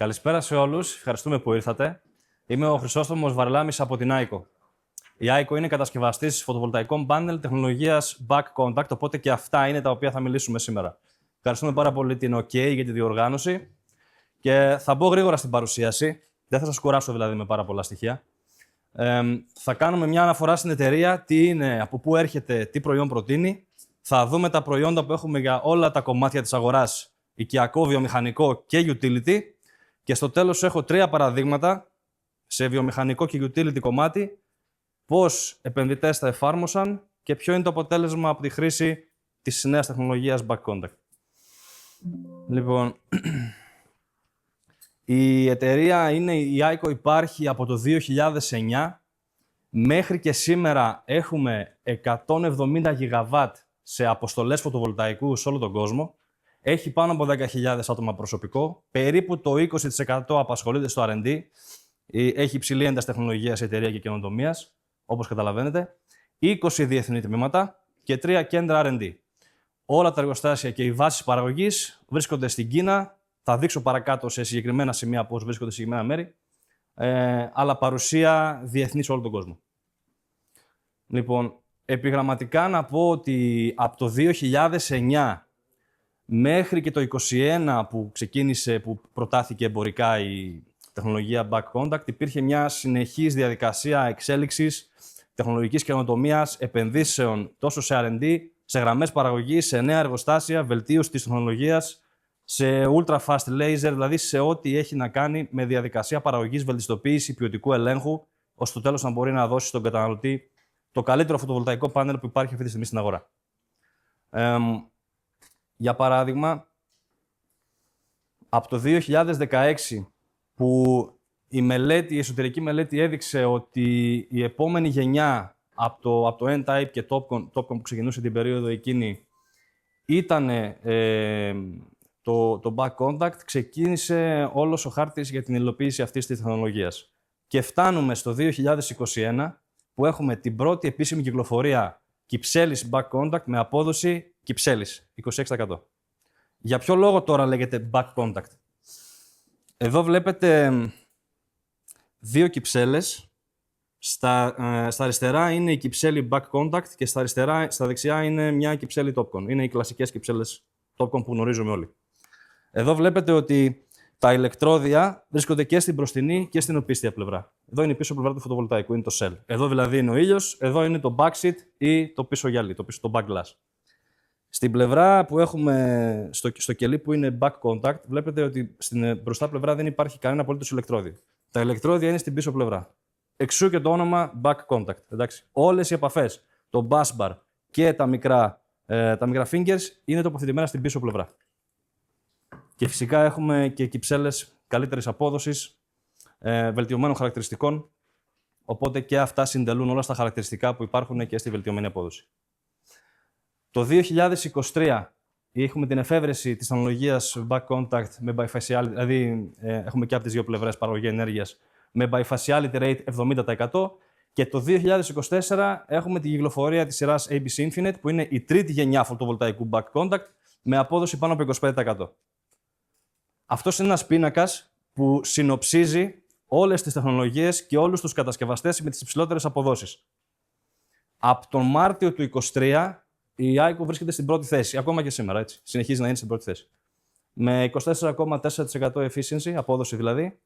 Καλησπέρα σε όλους. Ευχαριστούμε που ήρθατε. Είμαι ο Χρυσόστομος Βαρλάμης από την AICO. Η AICO είναι κατασκευαστής φωτοβολταϊκών πάνελ τεχνολογίας back contact, οπότε και αυτά είναι τα οποία θα μιλήσουμε σήμερα. Ευχαριστούμε πάρα πολύ την OK για τη διοργάνωση και θα μπω γρήγορα στην παρουσίαση. Δεν θα σας κουράσω δηλαδή με πάρα πολλά στοιχεία. Θα κάνουμε μια αναφορά στην εταιρεία, τι είναι, από πού έρχεται, τι προϊόν προτείνει. Θα δούμε τα προϊόντα που έχουμε για όλα τα κομμάτια της αγοράς, οικιακό, βιομηχανικό και utility. Και στο τέλος έχω 3 παραδείγματα σε βιομηχανικό και utility κομμάτι, πώς επενδυτές τα εφάρμοσαν και ποιο είναι το αποτέλεσμα από τη χρήση της νέας τεχνολογίας back contact. Λοιπόν, η εταιρεία η AICO υπάρχει από το 2009. Μέχρι και σήμερα έχουμε 170 γιγαβάτ σε αποστολές φωτοβολταϊκού σε όλο τον κόσμο. Έχει πάνω από 10.000 άτομα προσωπικό. Περίπου το 20% απασχολείται στο R&D. Έχει υψηλή ένταση τεχνολογίας η εταιρεία και καινοτομίας, όπως καταλαβαίνετε. 20 διεθνή τμήματα και 3 κέντρα R&D. Όλα τα εργοστάσια και οι βάσεις παραγωγής βρίσκονται στην Κίνα. Θα δείξω παρακάτω σε συγκεκριμένα σημεία πώς βρίσκονται σε συγκεκριμένα μέρη. Αλλά παρουσία διεθνή σε όλο τον κόσμο. Λοιπόν, επιγραμματικά να πω ότι από το 2009 μέχρι και το 2021 που προτάθηκε εμπορικά η τεχνολογία back contact, υπήρχε μια συνεχής διαδικασία εξέλιξης τεχνολογικής καινοτομίας, επενδύσεων τόσο σε R&D, σε γραμμές παραγωγής, σε νέα εργοστάσια, βελτίωση της τεχνολογίας, σε ultra fast laser, δηλαδή σε ό,τι έχει να κάνει με διαδικασία παραγωγής, βελτιστοποίηση, ποιοτικού ελέγχου, ώστε στο τέλος να μπορεί να δώσει στον καταναλωτή το καλύτερο φωτοβολταϊκό πάνελ που υπάρχει αυτή τη στιγμή στην αγορά. Για παράδειγμα, από το 2016 που η εσωτερική μελέτη έδειξε ότι η επόμενη γενιά από το N-Type και Topcon που ξεκινούσε την περίοδο εκείνη ήταν το back contact, ξεκίνησε όλος ο χάρτης για την υλοποίηση αυτής της τεχνολογίας. Και φτάνουμε στο 2021 που έχουμε την πρώτη επίσημη κυκλοφορία Κυψέλης back contact με απόδοση Κυψέλης, 26%. Για ποιο λόγο τώρα λέγεται back contact? Εδώ βλέπετε 2 κυψέλες. Στα αριστερά είναι η κυψέλη back contact και στα δεξιά είναι μια κυψέλη Topcon. Είναι οι κλασικές κυψέλες Topcon που γνωρίζουμε όλοι. Εδώ βλέπετε ότι τα ηλεκτρόδια βρίσκονται και στην μπροστινή και στην οπίστια πλευρά. Εδώ είναι η πίσω πλευρά του φωτοβολταϊκού, είναι το cell. Εδώ δηλαδή είναι ο ήλιος, εδώ είναι το backsheet ή το πίσω γυαλί, το back glass. Στην πλευρά που έχουμε, στο κελί που είναι back contact, βλέπετε ότι στην μπροστά πλευρά δεν υπάρχει κανένα απολύτως ηλεκτρόδιο. Τα ηλεκτρόδια είναι στην πίσω πλευρά. Εξού και το όνομα back contact. Εντάξει. Όλες οι επαφές, το bus bar και τα μικρά fingers είναι τοποθετημένα στην πίσω πλευρά. Και φυσικά έχουμε και κυψέλες καλύτερης απόδοσης, βελτιωμένων χαρακτηριστικών, οπότε και αυτά συντελούν όλα στα χαρακτηριστικά που υπάρχουν και στη βελτιωμένη απόδοση. Το 2023 έχουμε την εφεύρεση της τεχνολογίας back contact με bifaciality, δηλαδή έχουμε και από τις δύο πλευρές παραγωγή ενέργειας, με bifaciality rate 70%, και το 2024 έχουμε την κυκλοφορία της σειράς ABC Infinite, που είναι η τρίτη γενιά φωτοβολταϊκού back contact με απόδοση πάνω από 25%. Αυτός είναι ένας πίνακας που συνοψίζει όλες τις τεχνολογίες και όλους τους κατασκευαστές με τις υψηλότερες αποδόσεις. Από τον Μάρτιο του 2023 η AICO βρίσκεται στην πρώτη θέση, ακόμα και σήμερα, έτσι. Συνεχίζει να είναι στην πρώτη θέση. Με 24,4% efficiency, απόδοση δηλαδή.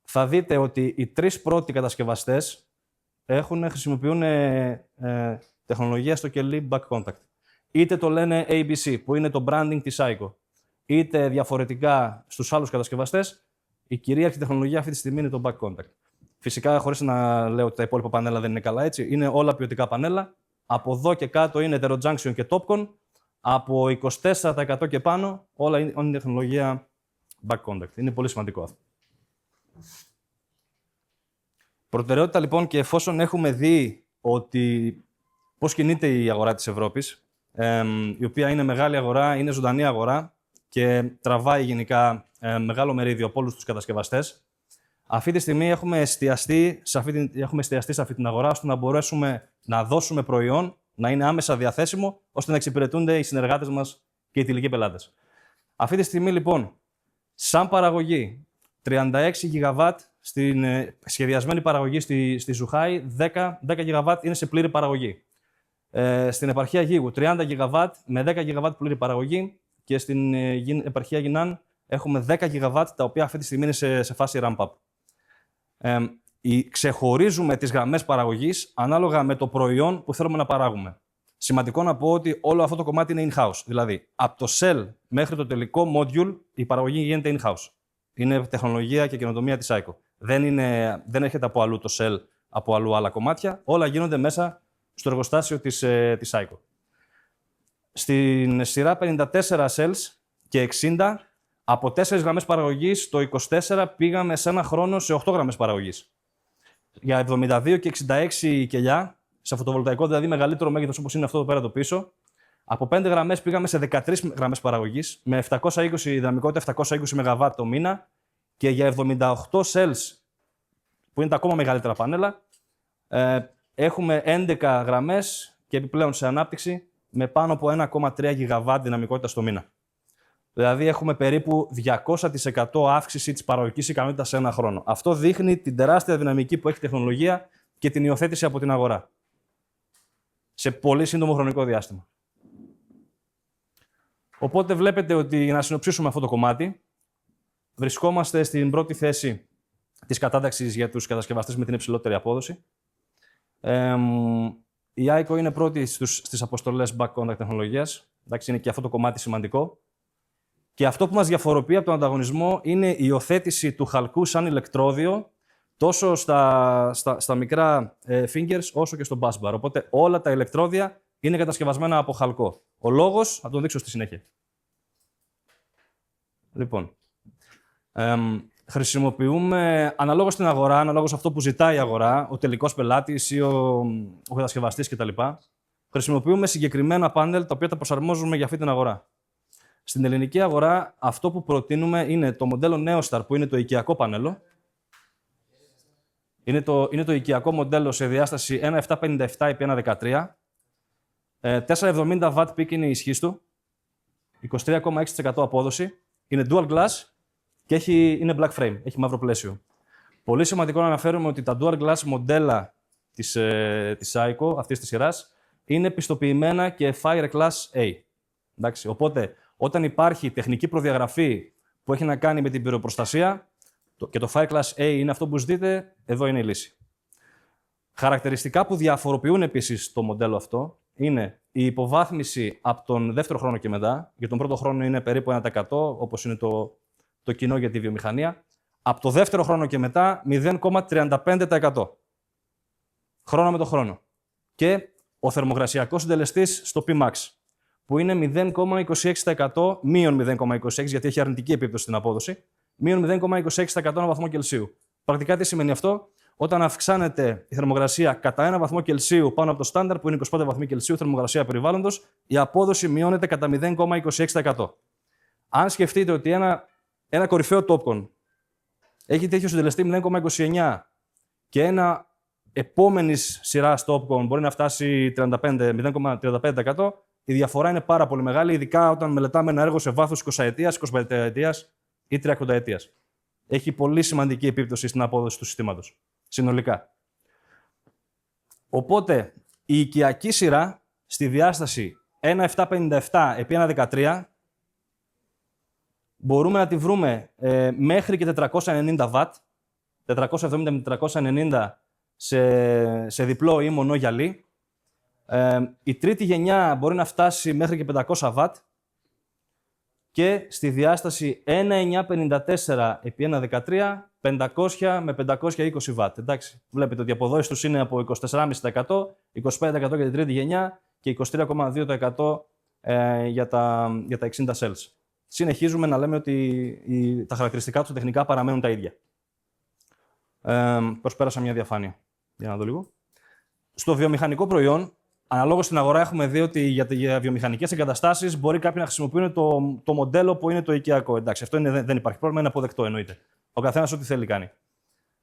Θα δείτε ότι οι 3 πρώτοι κατασκευαστές χρησιμοποιούν τεχνολογία στο κελί back contact. Είτε το λένε ABC, που είναι το branding της AICO, είτε διαφορετικά στους άλλους κατασκευαστές, η κυρίαρχη τεχνολογία αυτή τη στιγμή είναι το back contact. Φυσικά, χωρίς να λέω ότι τα υπόλοιπα πανέλα δεν είναι καλά έτσι, είναι όλα ποιοτικά πανέλα. Από εδώ και κάτω είναι heterojunction και Topcon. Από 24% και πάνω όλα είναι τεχνολογία back contact. Είναι πολύ σημαντικό αυτό. Προτεραιότητα λοιπόν, και εφόσον έχουμε δει ότι πώς κινείται η αγορά της Ευρώπης, η οποία είναι μεγάλη αγορά, είναι ζωντανή αγορά και τραβάει γενικά μεγάλο μερίδιο από όλους τους κατασκευαστές, αυτή τη στιγμή έχουμε εστιαστεί σε αυτή την αγορά, ώστε να μπορέσουμε να δώσουμε προϊόν, να είναι άμεσα διαθέσιμο, ώστε να εξυπηρετούνται οι συνεργάτες μας και οι τελικοί πελάτες. Αυτή τη στιγμή, λοιπόν, σαν παραγωγή, 36 GW στην σχεδιασμένη παραγωγή στη Ζουχάη, 10 GW είναι σε πλήρη παραγωγή. Στην επαρχία Γίγου, 30 GW με 10 GW πλήρη παραγωγή και στην επαρχία Γινάν έχουμε 10 GW, τα οποία αυτή τη στιγμή είναι σε φάση ramp-up. Ξεχωρίζουμε τις γραμμές παραγωγής ανάλογα με το προϊόν που θέλουμε να παράγουμε. Σημαντικό να πω ότι όλο αυτό το κομμάτι είναι in-house. Δηλαδή, από το cell μέχρι το τελικό module, η παραγωγή γίνεται in-house. Είναι τεχνολογία και καινοτομία της SAICO. Δεν έρχεται από αλλού το cell, από αλλού άλλα κομμάτια. Όλα γίνονται μέσα στο εργοστάσιο της SAICO. Στην σειρά 54 cells και 60, από 4 γραμμές παραγωγής, το 24 πήγαμε σε ένα χρόνο σε 8 γραμμές παραγωγής. Για 72 και 66 κελιά, σε φωτοβολταϊκό δηλαδή μεγαλύτερο μέγεθος όπως είναι αυτό εδώ πέρα το πίσω, από 5 γραμμές πήγαμε σε 13 γραμμές παραγωγής, με 720 δυναμικότητα, 720 ΜΒ το μήνα, και για 78 cells, που είναι τα ακόμα μεγαλύτερα πάνελα, έχουμε 11 γραμμές και επιπλέον σε ανάπτυξη με πάνω από 1,3 GW δυναμικότητα στο μήνα. Δηλαδή έχουμε περίπου 200% αύξηση της παραγωγικής ικανότητας σε ένα χρόνο. Αυτό δείχνει την τεράστια δυναμική που έχει η τεχνολογία και την υιοθέτηση από την αγορά. Σε πολύ σύντομο χρονικό διάστημα. Οπότε βλέπετε ότι, για να συνοψίσουμε αυτό το κομμάτι, βρισκόμαστε στην πρώτη θέση της κατάταξης για τους κατασκευαστές με την υψηλότερη απόδοση. Η SAICO είναι πρώτη στις αποστολές back contact τεχνολογίας. Εντάξει, είναι και αυτό το κομμάτι σημαντικό. Και αυτό που μας διαφοροποιεί από τον ανταγωνισμό είναι η υιοθέτηση του χαλκού σαν ηλεκτρόδιο τόσο στα μικρά fingers όσο και στο busbar. Οπότε όλα τα ηλεκτρόδια είναι κατασκευασμένα από χαλκό. Ο λόγος θα τον δείξω στη συνέχεια. Λοιπόν, χρησιμοποιούμε αναλόγως στην αγορά, αναλόγως αυτό που ζητάει η αγορά, ο τελικός πελάτης ή ο κατασκευαστής κτλ. Χρησιμοποιούμε συγκεκριμένα πάνελ τα οποία τα προσαρμόζουμε για αυτή την αγορά. Στην ελληνική αγορά, αυτό που προτείνουμε είναι το μοντέλο Neostar, που είναι το οικιακό πανέλο. Είναι το οικιακό μοντέλο σε διάσταση 1.757x1.13. 470 W peak είναι η ισχύς του. 23,6% απόδοση. Είναι dual glass και είναι black frame. Έχει μαύρο πλαίσιο. Πολύ σημαντικό να αναφέρουμε ότι τα dual glass μοντέλα της SAICO, αυτής της σειράς, είναι πιστοποιημένα και Fire Class A. Εντάξει, οπότε, όταν υπάρχει τεχνική προδιαγραφή που έχει να κάνει με την πυροπροστασία και το Fire Class A είναι αυτό που ζητείτε, εδώ είναι η λύση. Χαρακτηριστικά που διαφοροποιούν επίσης το μοντέλο αυτό είναι η υποβάθμιση από τον δεύτερο χρόνο και μετά. Για τον πρώτο χρόνο είναι περίπου 1%, όπως είναι το κοινό για τη βιομηχανία. Από το δεύτερο χρόνο και μετά 0,35%. Χρόνο με το χρόνο. Και ο θερμοκρασιακός συντελεστής στο Pmax, που είναι 0,26%, μείον 0,26%, γιατί έχει αρνητική επίπτωση στην απόδοση, μείον 0,26% ένα βαθμό Κελσίου. Πρακτικά τι σημαίνει αυτό? Όταν αυξάνεται η θερμοκρασία κατά 1 βαθμό Κελσίου πάνω από το στάνταρ, που είναι 25 βαθμοί Κελσίου, θερμοκρασία περιβάλλοντος, η απόδοση μειώνεται κατά 0,26%. Αν σκεφτείτε ότι ένα κορυφαίο Topcon έχει τέτοιο συντελεστή 0,29 και ένα επόμενης σειράς Topcon μπορεί να φτάσει 0,35%, η διαφορά είναι πάρα πολύ μεγάλη, ειδικά όταν μελετάμε ένα έργο σε βάθος 20 ετίας, 25 ετίας ή 30 ετίας. Έχει πολύ σημαντική επίπτωση στην απόδοση του συστήματος, συνολικά. Οπότε, η οικιακή σειρά στη διάσταση 1.757x1.13 μπορούμε να τη βρούμε μέχρι και 490 W, 470 με 490 σε διπλό ή μονό γυαλί. Η τρίτη γενιά μπορεί να φτάσει μέχρι και 500 W και στη διάσταση 1.954x1.13, 500 με 520 W. Εντάξει, βλέπετε ότι οι αποδόσεις τους είναι από 24,5%, 25% για την τρίτη γενιά και 23,2% για τα 60 cells. Συνεχίζουμε να λέμε ότι τα χαρακτηριστικά του τεχνικά παραμένουν τα ίδια. Προσπέρασα μια διαφάνεια. Για να δω λίγο. Στο βιομηχανικό προϊόν, αναλόγως στην αγορά, έχουμε δει ότι για βιομηχανικές εγκαταστάσεις μπορεί κάποιοι να χρησιμοποιούν το μοντέλο που είναι το οικιακό. Εντάξει, αυτό δεν υπάρχει πρόβλημα, είναι αποδεκτό εννοείται. Ο καθένας ό,τι θέλει κάνει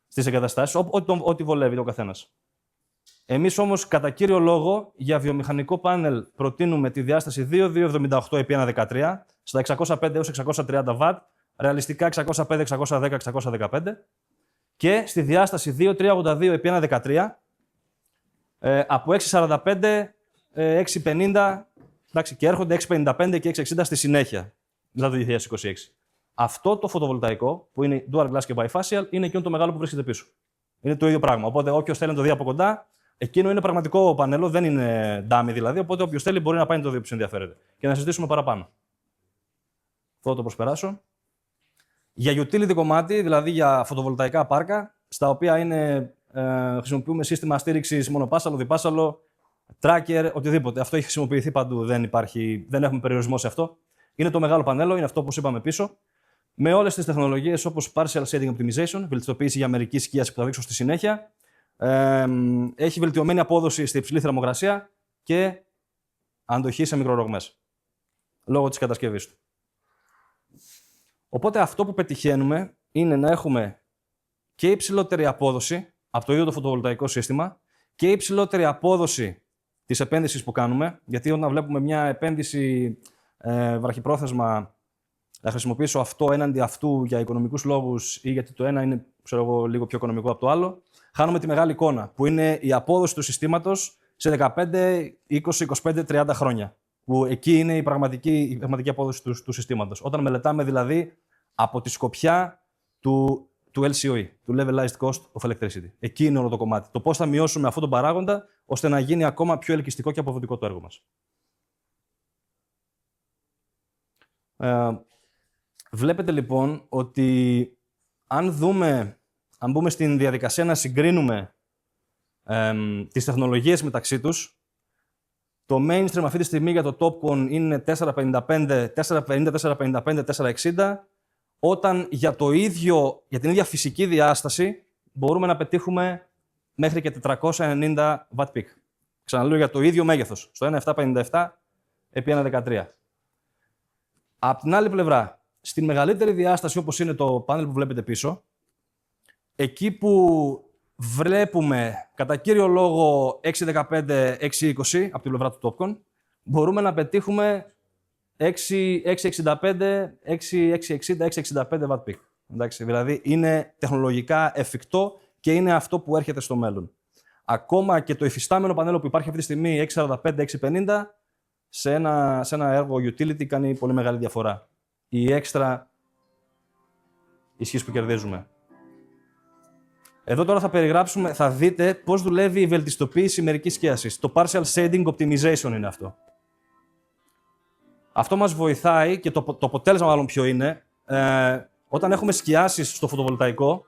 στις εγκαταστάσεις, ό,τι βολεύει ο καθένας. Εμείς όμως, κατά κύριο λόγο, για βιομηχανικό πάνελ προτείνουμε τη διάσταση 2.278x1.13 στα 605 έως 630 W ρεαλιστικά 605, 610, 615 και στη διάσταση 2.382 επί 1.13 από 6.45, 6.50 εντάξει, και έρχονται 6.55 και 6.60 στη συνέχεια, μετά το 2026. Αυτό το φωτοβολταϊκό, που είναι dual glass και bifacial, είναι εκείνο το μεγάλο που βρίσκεται πίσω. Είναι το ίδιο πράγμα. Οπότε, όποιος θέλει να το δει από κοντά, εκείνο είναι πραγματικό πανέλο, δεν είναι dummy δηλαδή. Οπότε, όποιος θέλει μπορεί να πάει να το δει όποιος ενδιαφέρεται. Και να συζητήσουμε παραπάνω. Αυτό θα το προσπεράσω. Για utility κομμάτι, δηλαδή για φωτοβολταϊκά πάρκα, στα οποία χρησιμοποιούμε σύστημα στήριξης μονοπάσαλο, διπάσαλο, tracker, οτιδήποτε. Αυτό έχει χρησιμοποιηθεί παντού, δεν έχουμε περιορισμό σε αυτό. Είναι το μεγάλο πανέλο, είναι αυτό που είπαμε πίσω. Με όλες τις τεχνολογίες όπως Partial Shading Optimization, βελτιστοποίηση για μερική σκίαση που θα δείξω στη συνέχεια. Έχει βελτιωμένη απόδοση στη υψηλή θερμοκρασία και αντοχή σε μικρορογμές, λόγω της κατασκευής του. Οπότε αυτό που πετυχαίνουμε είναι να έχουμε και υψηλότερη απόδοση από το ίδιο το φωτοβολταϊκό σύστημα και υψηλότερη απόδοση της επένδυσης που κάνουμε, γιατί όταν βλέπουμε μια επένδυση βραχυπρόθεσμα, να χρησιμοποιήσω αυτό έναντι αυτού για οικονομικούς λόγους ή γιατί το ένα είναι λίγο πιο οικονομικό από το άλλο, χάνουμε τη μεγάλη εικόνα, που είναι η απόδοση του συστήματος σε 15, 20, 25, 30 χρόνια. Που εκεί είναι η πραγματική απόδοση του συστήματος. Όταν μελετάμε δηλαδή από τη σκοπιά του LCOE, του Levelized Cost of Electricity. Εκεί είναι όλο το κομμάτι. Το πώς θα μειώσουμε αυτόν τον παράγοντα, ώστε να γίνει ακόμα πιο ελκυστικό και αποδοτικό το έργο μας. Βλέπετε λοιπόν ότι αν μπούμε στην διαδικασία να συγκρίνουμε τις τεχνολογίες μεταξύ τους, το mainstream αυτή τη στιγμή για το TOPCon είναι 450, 455, 460, όταν για την ίδια φυσική διάσταση μπορούμε να πετύχουμε μέχρι και 490 watt peak. Ξαναλέω, για το ίδιο μέγεθος, στο 1.757 επί 1.13. Απ' την άλλη πλευρά, στη μεγαλύτερη διάσταση, όπως είναι το πάνελ που βλέπετε πίσω, εκεί που βλέπουμε κατά κύριο λόγο 615, 620 από την πλευρά του TOPCon, μπορούμε να πετύχουμε 665, 660, 665 watt peak. Εντάξει, δηλαδή είναι τεχνολογικά εφικτό και είναι αυτό που έρχεται στο μέλλον. Ακόμα και το υφιστάμενο πανέλο που υπάρχει αυτή τη στιγμή, 645, 650, σε ένα έργο utility κάνει πολύ μεγάλη διαφορά. Η έξτρα ισχύς που κερδίζουμε. Εδώ τώρα θα δείτε πώς δουλεύει η βελτιστοποίηση μερικής σκίασης. Το Partial Shading Optimization είναι αυτό. Αυτό μας βοηθάει και το αποτέλεσμα μάλλον ποιο είναι. Όταν έχουμε σκιάσεις στο φωτοβολταϊκό,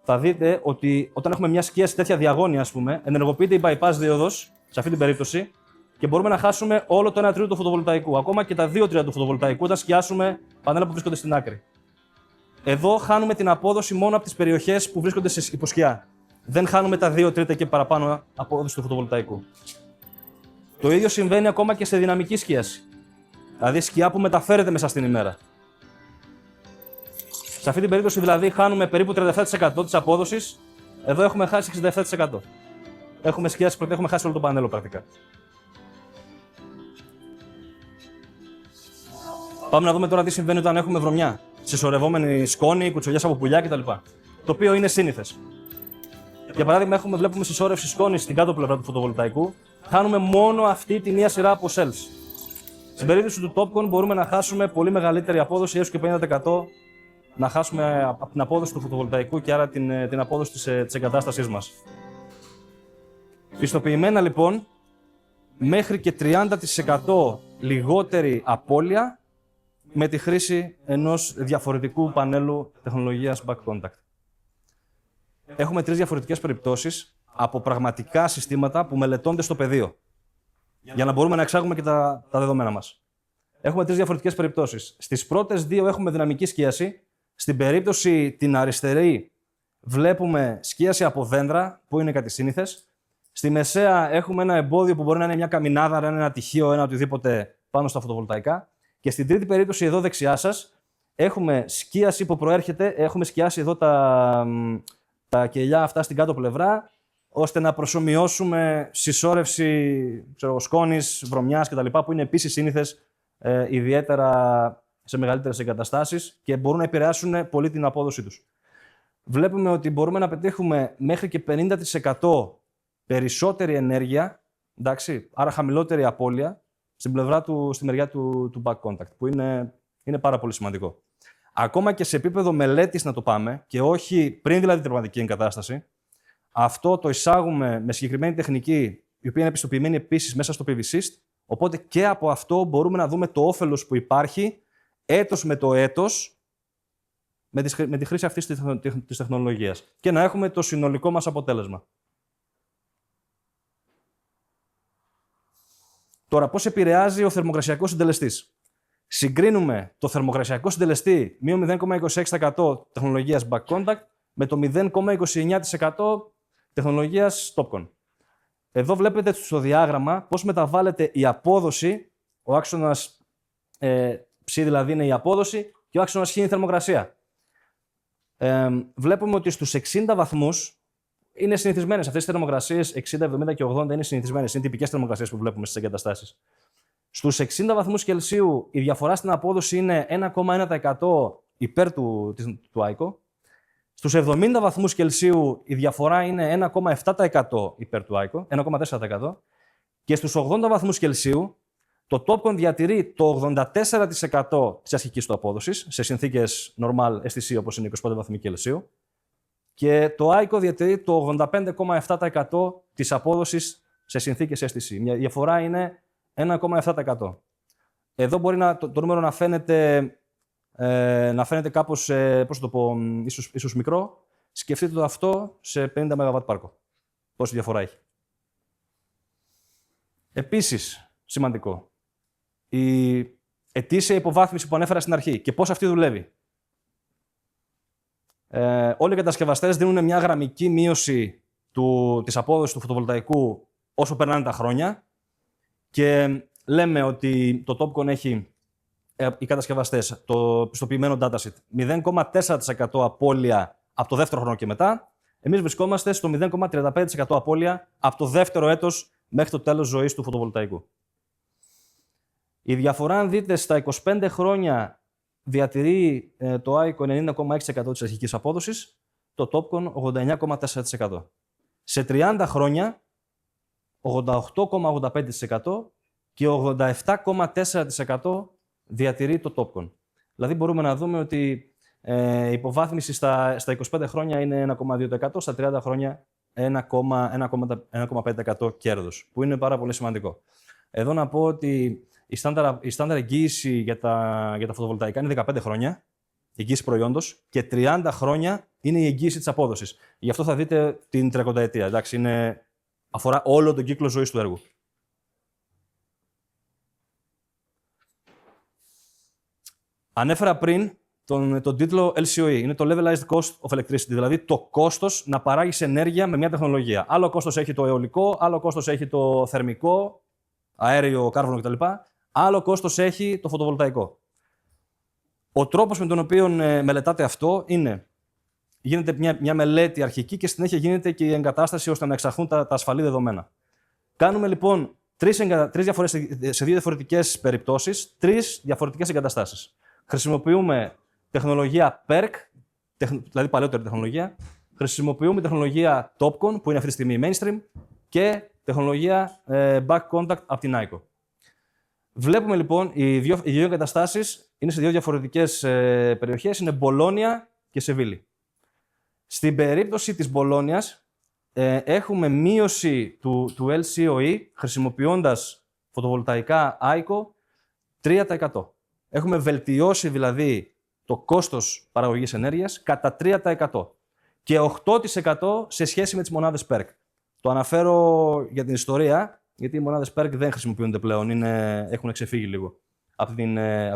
θα δείτε ότι όταν έχουμε μια σκίαση τέτοια διαγώνια, ας πούμε, ενεργοποιείται η bypass δίωδος, σε αυτή την περίπτωση, και μπορούμε να χάσουμε όλο το 1 τρίτο του φωτοβολταϊκού. Ακόμα και τα 2 τρίτα του φωτοβολταϊκού, όταν σκιάσουμε πανέλα που βρίσκονται στην άκρη. Εδώ χάνουμε την απόδοση μόνο από τις περιοχές που βρίσκονται σε υποσκιά. Δεν χάνουμε τα 2 τρίτα και παραπάνω απόδοση του φωτοβολταϊκού. Το ίδιο συμβαίνει ακόμα και σε δυναμική σκίαση. Δηλαδή σκιά που μεταφέρεται μέσα στην ημέρα. Σε αυτή την περίπτωση δηλαδή χάνουμε περίπου 37% της απόδοσης. Εδώ έχουμε χάσει 67%. Έχουμε σκιάσει γιατί έχουμε χάσει όλο το πανέλο πρακτικά. Πάμε να δούμε τώρα τι συμβαίνει όταν έχουμε βρωμιά. Συσσωρευόμενη σκόνη, κουτσογιάς από πουλιά κτλ. Το οποίο είναι σύνηθες. Για παράδειγμα, βλέπουμε συσσόρευση σκόνης στην κάτω πλευρά του φωτοβολταϊκού. Χάνουμε μόνο αυτή τη μία σειρά από cells. Στην περίπτωση του TOPCon μπορούμε να χάσουμε πολύ μεγαλύτερη απόδοση, έως και 50%, να χάσουμε από την απόδοση του φωτοβολταϊκού και άρα την απόδοση της εγκατάστασής μας. Πιστοποιημένα λοιπόν, μέχρι και 30% λιγότερη απώλεια με τη χρήση ενός διαφορετικού πανέλου τεχνολογίας back contact. Έχουμε 3 διαφορετικές περιπτώσεις από πραγματικά συστήματα που μελετώνται στο πεδίο, για να μπορούμε να εξάγουμε και τα δεδομένα μας. Έχουμε 3 διαφορετικές περιπτώσεις. Στις πρώτες 2 έχουμε δυναμική σκίαση. Στην περίπτωση την αριστερή βλέπουμε σκίαση από δέντρα, που είναι κάτι σύνηθες. Στη μεσαία έχουμε ένα εμπόδιο που μπορεί να είναι μια καμινάδα, ένα τυχείο, ένα οτιδήποτε πάνω στα φωτοβολταϊκά. Και στην τρίτη περίπτωση, εδώ δεξιά σας, έχουμε σκίαση που προέρχεται, έχουμε σκιάσει εδώ τα κελιά αυτά στην κάτω πλευρά, ώστε να προσομοιώσουμε συσσόρευση σκόνης, βρωμιάς κτλ. Που είναι επίσης σύνηθες, ιδιαίτερα σε μεγαλύτερες εγκαταστάσεις και μπορούν να επηρεάσουν πολύ την απόδοσή τους. Βλέπουμε ότι μπορούμε να πετύχουμε μέχρι και 50% περισσότερη ενέργεια, εντάξει, άρα χαμηλότερη απώλεια, στη μεριά του back contact, που είναι πάρα πολύ σημαντικό. Ακόμα και σε επίπεδο μελέτης να το πάμε, και όχι πριν δηλαδή την πραγματική εγκατάσταση, αυτό το εισάγουμε με συγκεκριμένη τεχνική, η οποία είναι επιστοποιημένη επίσης μέσα στο PVSYST, οπότε και από αυτό μπορούμε να δούμε το όφελος που υπάρχει έτος με το έτος με τη χρήση αυτής της τεχνολογίας και να έχουμε το συνολικό μας αποτέλεσμα. Τώρα, πώς επηρεάζει ο θερμοκρασιακός συντελεστής. Συγκρίνουμε το θερμοκρασιακό συντελεστή μείον 0,26% τεχνολογίας back contact με το 0,29% τεχνολογίας TOPCon. Εδώ βλέπετε στο διάγραμμα πώς μεταβάλλεται η απόδοση, ο άξονας ψ δηλαδή είναι η απόδοση και ο άξονας χ είναι η θερμοκρασία. Βλέπουμε ότι στους 60 βαθμούς είναι συνηθισμένες αυτές τις θερμοκρασίες, 60, 70 και 80 είναι συνηθισμένες, είναι τυπικές θερμοκρασίες που βλέπουμε στις εγκαταστάσεις. Στους 60 βαθμούς Κελσίου η διαφορά στην απόδοση είναι 1,1% υπέρ του ICO. Στους 70 βαθμούς Κελσίου η διαφορά είναι 1,7% υπέρ του ICO, 1,4%. Και στους 80 βαθμούς Κελσίου το TOPCon διατηρεί το 84% της αρχικής του απόδοσης σε συνθήκες normal STC όπως είναι 25 βαθμοί Κελσίου και το ICO διατηρεί το 85,7% της απόδοσης σε συνθήκες STC. Η διαφορά είναι 1,7%. Εδώ μπορεί το νούμερο να φαίνεται κάπως, πώς το πω, ίσως μικρό. Σκεφτείτε το αυτό σε 50 MW πάρκο. Πόση διαφορά έχει. Επίσης, σημαντικό, η ετήσια υποβάθμιση που ανέφερα στην αρχή και πώς αυτή δουλεύει. Όλοι οι κατασκευαστές δίνουν μια γραμμική μείωση της απόδοσης του φωτοβολταϊκού όσο περνάνε τα χρόνια και λέμε ότι το TOPCon έχει, οι κατασκευαστές, το πιστοποιημένο datasheet, 0,4% απώλεια από το δεύτερο χρόνο και μετά. Εμείς βρισκόμαστε στο 0,35% απώλεια από το δεύτερο έτος μέχρι το τέλος ζωής του φωτοβολταϊκού. Η διαφορά, αν δείτε, στα 25 χρόνια διατηρεί το ICO 90,6% της αρχικής απόδοσης, το TOPCon 89,4%. Σε 30 χρόνια, 88,85% και 87,4% διατηρεί το TOPCon. Δηλαδή μπορούμε να δούμε ότι η υποβάθμιση στα 25 χρόνια είναι 1,2%, στα 30 χρόνια 1,5% κέρδος, που είναι πάρα πολύ σημαντικό. Εδώ να πω ότι η στάνταρ εγγύηση για τα φωτοβολταϊκά είναι 15 χρόνια, η εγγύηση προϊόντος, και 30 χρόνια είναι η εγγύηση της απόδοσης. Γι' αυτό θα δείτε την 30ετία. Εντάξει, αφορά όλο τον κύκλο ζωής του έργου. Ανέφερα πριν τον τίτλο LCOE, είναι το Levelized Cost of Electricity, δηλαδή το κόστος να παράγεις ενέργεια με μια τεχνολογία. Άλλο κόστος έχει το αιωλικό, άλλο κόστος έχει το θερμικό, αέριο, κάρβονο κτλ. Άλλο κόστος έχει το φωτοβολταϊκό. Ο τρόπος με τον οποίο μελετάτε αυτό είναι, γίνεται μια μελέτη αρχική και συνέχεια γίνεται και η εγκατάσταση ώστε να εξαχθούν τα ασφαλή δεδομένα. Κάνουμε λοιπόν σε δύο διαφορετικές περιπτώσεις, 3 διαφορετικές εγκαταστάσεις. Χρησιμοποιούμε τεχνολογία PERC, δηλαδή παλαιότερη τεχνολογία. Χρησιμοποιούμε τεχνολογία TOPCon, που είναι αυτή τη στιγμή mainstream, και τεχνολογία back contact από την ICO. Βλέπουμε λοιπόν, οι δύο εγκαταστάσεις είναι σε δύο διαφορετικές περιοχές, είναι Μπολόνια και Σεβίλη. Στην περίπτωση της Μπολόνιας, έχουμε μείωση του LCOE χρησιμοποιώντας φωτοβολταϊκά ICO 3%. Έχουμε βελτιώσει δηλαδή το κόστος παραγωγής ενέργειας κατά 3% και 8% σε σχέση με τις μονάδες PERC. Το αναφέρω για την ιστορία, γιατί οι μονάδες PERC δεν χρησιμοποιούνται πλέον, έχουν ξεφύγει λίγο από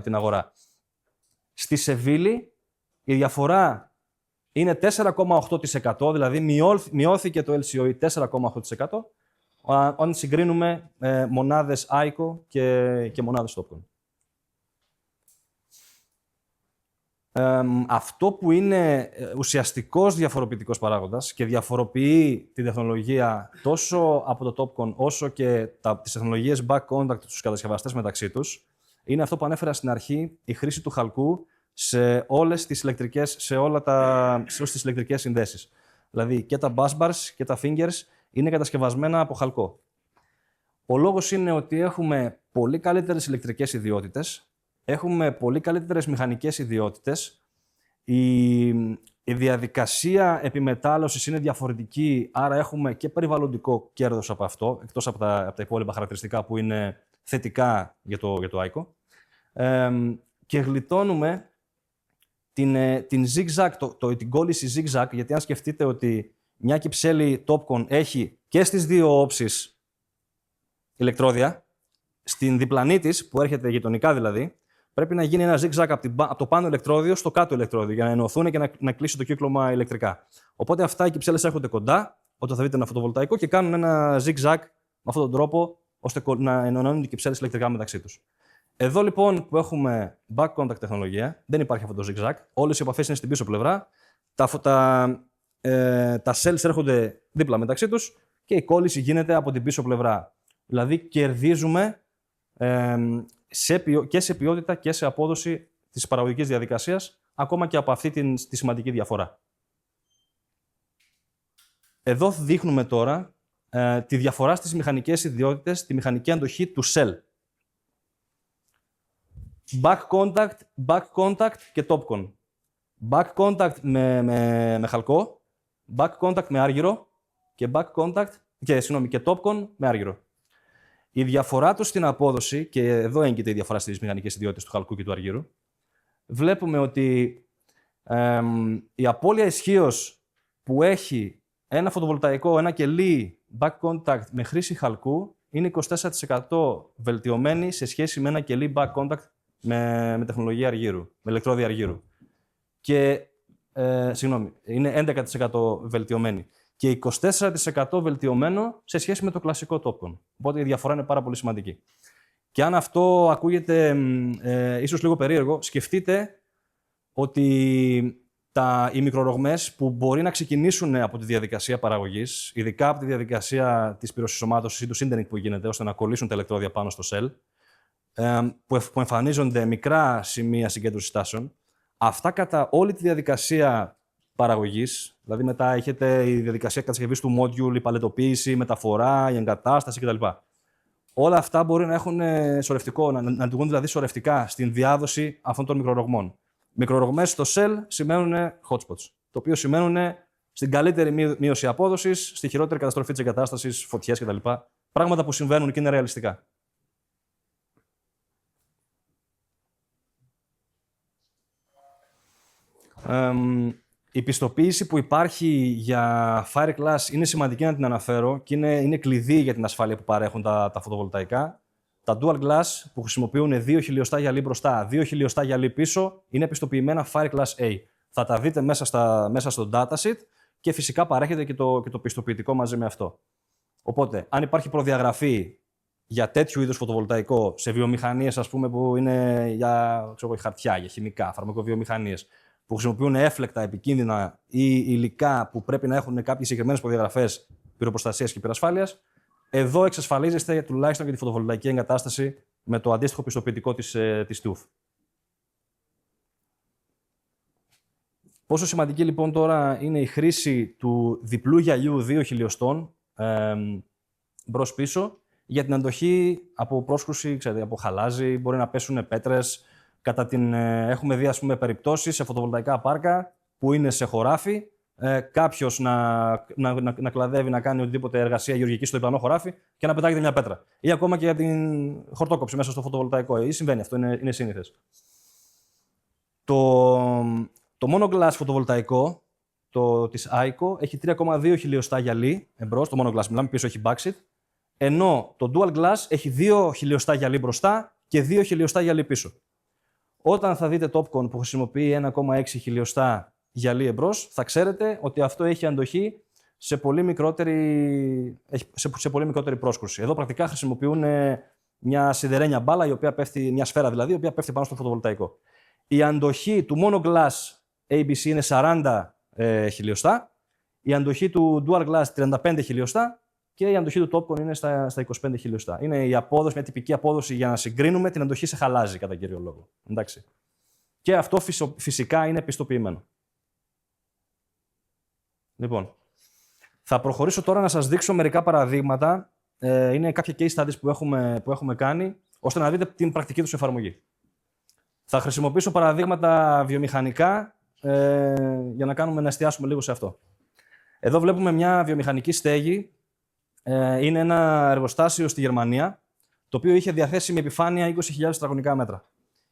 την αγορά. Στη Σεβίλη η διαφορά είναι 4,8%, δηλαδή μειώθηκε το LCOE 4,8% αν συγκρίνουμε μονάδες ICO και μονάδες TOPCon. Αυτό που είναι ουσιαστικός διαφοροποιητικός παράγοντας και διαφοροποιεί την τεχνολογία τόσο από το TOPCon όσο και τις τεχνολογίες back contact στους κατασκευαστές μεταξύ τους, είναι αυτό που ανέφερα στην αρχή, η χρήση του χαλκού σε όλες τις ηλεκτρικές, σε όλες τις ηλεκτρικές συνδέσεις. Δηλαδή και τα bus bars και τα fingers είναι κατασκευασμένα από χαλκό. Ο λόγος είναι ότι έχουμε πολύ καλύτερες ηλεκτρικές ιδιότητες, έχουμε πολύ καλύτερες μηχανικές ιδιότητες, η διαδικασία επιμετάλλωσης είναι διαφορετική, άρα έχουμε και περιβαλλοντικό κέρδος από αυτό, εκτός από τα υπόλοιπα χαρακτηριστικά που είναι θετικά για το ICO. Και γλιτώνουμε την zigzag, την κόλληση zigzag, γιατί αν σκεφτείτε ότι μια κυψέλη Topcon έχει και στις δύο όψεις ηλεκτρόδια, στην διπλανή της, που έρχεται γειτονικά δηλαδή, πρέπει να γίνει ένα zigzag από το πάνω ηλεκτρόδιο στο κάτω ηλεκτρόδιο για να ενωθούν και να κλείσει το κύκλωμα ηλεκτρικά. Οπότε αυτά οι κυψέλες έρχονται κοντά, όταν θα δείτε ένα φωτοβολταϊκό, και κάνουν ένα zigzag με αυτόν τον τρόπο, ώστε να ενώνουν οι κυψέλες ηλεκτρικά μεταξύ τους. Εδώ λοιπόν που έχουμε back contact τεχνολογία, δεν υπάρχει αυτό το zigzag. Όλες οι επαφές είναι στην πίσω πλευρά. Τα cells έρχονται δίπλα μεταξύ τους και η κόλληση γίνεται από την πίσω πλευρά. Δηλαδή κερδίζουμε και σε ποιότητα και σε απόδοση της παραγωγικής διαδικασίας, ακόμα και από αυτή τη σημαντική διαφορά. Εδώ δείχνουμε τώρα τη διαφορά στις μηχανικές ιδιότητες, τη μηχανική αντοχή του cell. Back contact και Topcon. Back contact με χαλκό, back contact με άργυρο και και Topcon με άργυρο. Η διαφορά τους στην απόδοση, και εδώ έγκυται η διαφορά στις μηχανικές ιδιότητες του χαλκού και του αργύρου, βλέπουμε ότι η απώλεια ισχύως που έχει ένα φωτοβολταϊκό, ένα κελί back contact με χρήση χαλκού είναι 24% βελτιωμένη σε σχέση με ένα κελί back contact με τεχνολογία αργύρου, με ηλεκτρόδια αργύρου. Και, είναι 11% βελτιωμένη. Και 24% βελτιωμένο σε σχέση με το κλασικό Topcon. Οπότε η διαφορά είναι πάρα πολύ σημαντική. Και αν αυτό ακούγεται ίσως λίγο περίεργο, σκεφτείτε ότι οι μικρορογμές που μπορεί να ξεκινήσουν από τη διαδικασία παραγωγής, ειδικά από τη διαδικασία της πυροσυσσωμάτωσης ή του sintering που γίνεται, ώστε να κολλήσουν τα ηλεκτρόδια πάνω στο cell, που εμφανίζονται μικρά σημεία συγκέντρωσης τάσεων, αυτά κατά όλη τη διαδικασία παραγωγής, δηλαδή μετά έχετε η διαδικασία κατασκευής του module, η παλετοποίηση, η μεταφορά, η εγκατάσταση κτλ. Όλα αυτά μπορεί να έχουν σωρευτικό, να λειτουργούν δηλαδή σωρευτικά στην διάδοση αυτών των μικρορογμών. Μικρορογμές στο cell σημαίνουν hotspots, το οποίο σημαίνουν στην καλύτερη μείωση απόδοσης, στη χειρότερη καταστροφή της εγκατάστασης, φωτιές κτλ. Πράγματα που συμβαίνουν και είναι ρεαλιστικά. Η πιστοποίηση που υπάρχει για Fireglass είναι σημαντική να την αναφέρω και είναι κλειδί για την ασφάλεια που παρέχουν τα φωτοβολταϊκά. Τα Dual Glass που χρησιμοποιούν 2 χιλιοστά γυαλί μπροστά, 2 χιλιοστά γυαλί πίσω, είναι πιστοποιημένα Fireglass A. Θα τα δείτε μέσα στο datasheet και φυσικά παρέχεται και το πιστοποιητικό μαζί με αυτό. Οπότε, αν υπάρχει προδιαγραφή για τέτοιου είδους φωτοβολταϊκό σε βιομηχανίες, ας πούμε, που είναι για χαρτιά, για χημικά, φαρμακοβιομηχανίες, που χρησιμοποιούν έφλεκτα, επικίνδυνα ή υλικά που πρέπει να έχουν κάποιες συγκεκριμένες προδιαγραφές πυροπροστασίας και πυρασφάλειας, εδώ εξασφαλίζεστε τουλάχιστον για τη φωτοβολταϊκή εγκατάσταση με το αντίστοιχο πιστοποιητικό της TÜV. Πόσο σημαντική λοιπόν τώρα είναι η χρήση του διπλού γυαλιού 2 χιλιοστών μπρος-πίσω για την αντοχή από πρόσκρουση, από χαλάζι, μπορεί να πέσουν πέτρες. Έχουμε δει, ας πούμε, περιπτώσεις σε φωτοβολταϊκά πάρκα που είναι σε χωράφι, κάποιος να κλαδεύει, να κάνει οτιδήποτε εργασία γεωργική στο διπλανό χωράφι και να πετάγεται μια πέτρα. Ή ακόμα και για την χορτόκοψη μέσα στο φωτοβολταϊκό. Ή συμβαίνει αυτό, είναι σύνηθες. Το monoglass φωτοβολταϊκό της ICO έχει 3,2 χιλιοστά γυαλί εμπρός, το monoglass, μιλάμε, πίσω έχει backseat, ενώ το dual glass έχει 2 χιλιοστά γυαλί μπροστά και 2 χιλιοστά γυαλί πίσω. Όταν θα δείτε Topcon που χρησιμοποιεί 1,6 χιλιοστά γυαλί εμπρός, θα ξέρετε ότι αυτό έχει αντοχή σε πολύ μικρότερη πρόσκρουση. Εδώ πρακτικά χρησιμοποιούν μια σιδερένια μπάλα, η οποία πέφτει, μια σφαίρα δηλαδή, η οποία πέφτει πάνω στο φωτοβολταϊκό. Η αντοχή του monoglass ABC είναι 40 χιλιοστά, η αντοχή του dual glass 35 χιλιοστά και η αντοχή του Topcon είναι στα 25 χιλιοστά. Είναι η απόδοση, μια τυπική απόδοση για να συγκρίνουμε την αντοχή σε χαλάζι, κατά κύριο λόγο. Εντάξει. Και αυτό φυσικά είναι πιστοποιημένο. Λοιπόν, θα προχωρήσω τώρα να σας δείξω μερικά παραδείγματα. Είναι κάποια case studies που έχουμε κάνει, ώστε να δείτε την πρακτική τους εφαρμογή. Θα χρησιμοποιήσω παραδείγματα βιομηχανικά για να εστιάσουμε λίγο σε αυτό. Εδώ βλέπουμε μια βιομηχανική στέγη. Είναι ένα εργοστάσιο στη Γερμανία, το οποίο είχε διαθέσιμη επιφάνεια 20.000 τετραγωνικά μέτρα.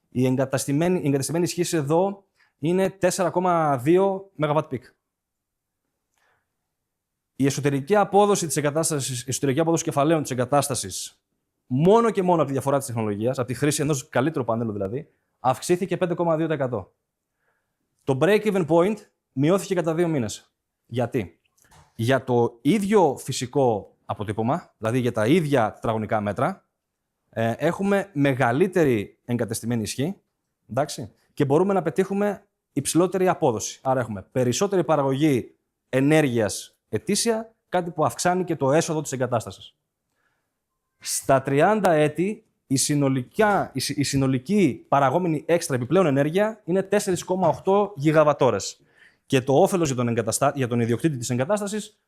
Η εγκαταστημένη ισχύση εδώ είναι 4,2 MW peak. Η εσωτερική απόδοση της εγκατάστασης, η εσωτερική απόδοση κεφαλαίων της εγκατάστασης, μόνο και μόνο από τη διαφορά της τεχνολογίας, από τη χρήση ενός καλύτερου πανέλου δηλαδή, αυξήθηκε 5,2%. Το break-even point μειώθηκε κατά 2 μήνες. Γιατί? Για το ίδιο φυσικό αποτύπωμα, δηλαδή για τα ίδια τετραγωνικά μέτρα, έχουμε μεγαλύτερη εγκατεστημένη ισχύ, εντάξει, και μπορούμε να πετύχουμε υψηλότερη απόδοση. Άρα έχουμε περισσότερη παραγωγή ενέργειας ετήσια, κάτι που αυξάνει και το έσοδο της εγκατάστασης. Στα 30 έτη, η συνολική παραγόμενη έξτρα επιπλέον ενέργεια είναι 4,8 γιγαβατόρες. Και το όφελος για τον ιδιοκτήτη της εγκατάστασης,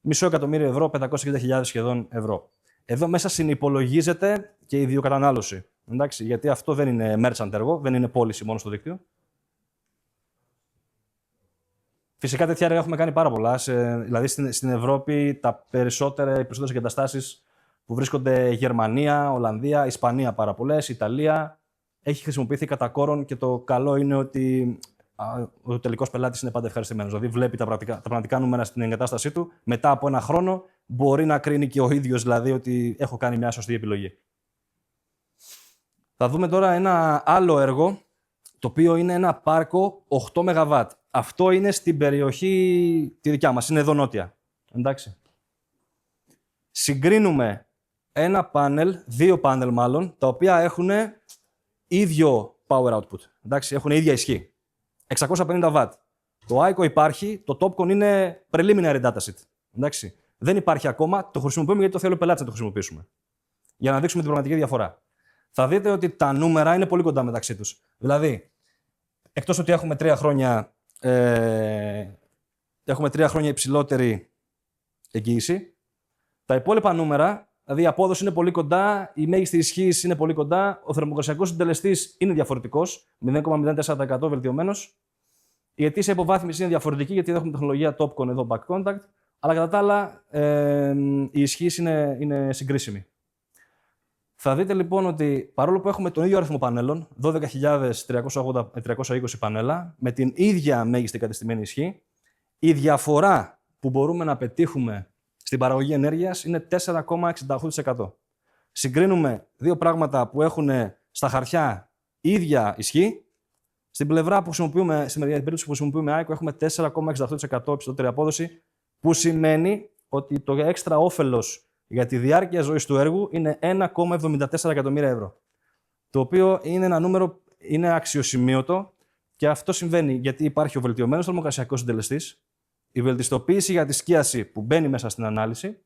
€500.000, 560.000 σχεδόν ευρώ. Εδώ μέσα συνυπολογίζεται και η ιδιοκατανάλωση. Εντάξει, γιατί αυτό δεν είναι merchant έργο, δεν είναι πώληση μόνο στο δίκτυο. Φυσικά τέτοια έργα έχουμε κάνει πάρα πολλά. Δηλαδή στην Ευρώπη οι περισσότερες εγκαταστάσεις που βρίσκονται Γερμανία, Ολλανδία, Ισπανία πάρα πολλές, Ιταλία, έχει χρησιμοποιηθεί κατά κόρον και το καλό είναι ότι ο τελικός πελάτης είναι πάντα ευχαριστημένος. Δηλαδή βλέπει τα πραγματικά νούμερα στην εγκατάστασή του, μετά από ένα χρόνο μπορεί να κρίνει και ο ίδιος δηλαδή ότι έχω κάνει μια σωστή επιλογή. Θα δούμε τώρα ένα άλλο έργο, το οποίο είναι ένα πάρκο 8 ΜΒ. Αυτό είναι στην περιοχή τη δικιά μας, είναι εδώ νότια. Εντάξει. Συγκρίνουμε δύο πάνελ μάλλον, τα οποία έχουν ίδιο power output. Εντάξει, έχουν ίδια ισχύ. 650 W. Το ICO υπάρχει, το Topcon είναι preliminary dataset. Εντάξει. Δεν υπάρχει ακόμα, το χρησιμοποιούμε γιατί το θέλει ο πελάτης να το χρησιμοποιήσουμε. Για να δείξουμε την πραγματική διαφορά. Θα δείτε ότι τα νούμερα είναι πολύ κοντά μεταξύ τους. Δηλαδή, εκτός ότι έχουμε 3 χρόνια υψηλότερη εγγύηση, τα υπόλοιπα νούμερα, δηλαδή η απόδοση είναι πολύ κοντά, η μέγιστη ισχύς είναι πολύ κοντά, ο θερμοκρασιακός συντελεστής είναι διαφορετικός, 0,04% βελτιωμένος. Η ετήσια υποβάθμιση είναι διαφορετική γιατί έχουμε τεχνολογία Topcon εδώ back contact, αλλά κατά τα άλλα η ισχύς είναι συγκρίσιμη. Θα δείτε λοιπόν ότι παρόλο που έχουμε τον ίδιο αριθμό πανέλων, 12.320 πανέλα, με την ίδια μέγιστη εγκατεστημένη ισχύ, η διαφορά που μπορούμε να πετύχουμε στην παραγωγή ενέργειας είναι 4,68%. Συγκρίνουμε δύο πράγματα που έχουν στα χαρτιά ίδια ισχύ. Στην πλευρά που χρησιμοποιούμε, στην περίπτωση που χρησιμοποιούμε ICO, έχουμε 4,68% υψηλότερη απόδοση, που σημαίνει ότι το έξτρα όφελος για τη διάρκεια ζωής του έργου είναι 1,74 εκατομμύρια ευρώ. Το οποίο είναι ένα νούμερο, είναι αξιοσημείωτο και αυτό συμβαίνει γιατί υπάρχει ο βελτιωμένος θερμοκρασιακός συντελεστής, η βελτιστοποίηση για τη σκίαση που μπαίνει μέσα στην ανάλυση,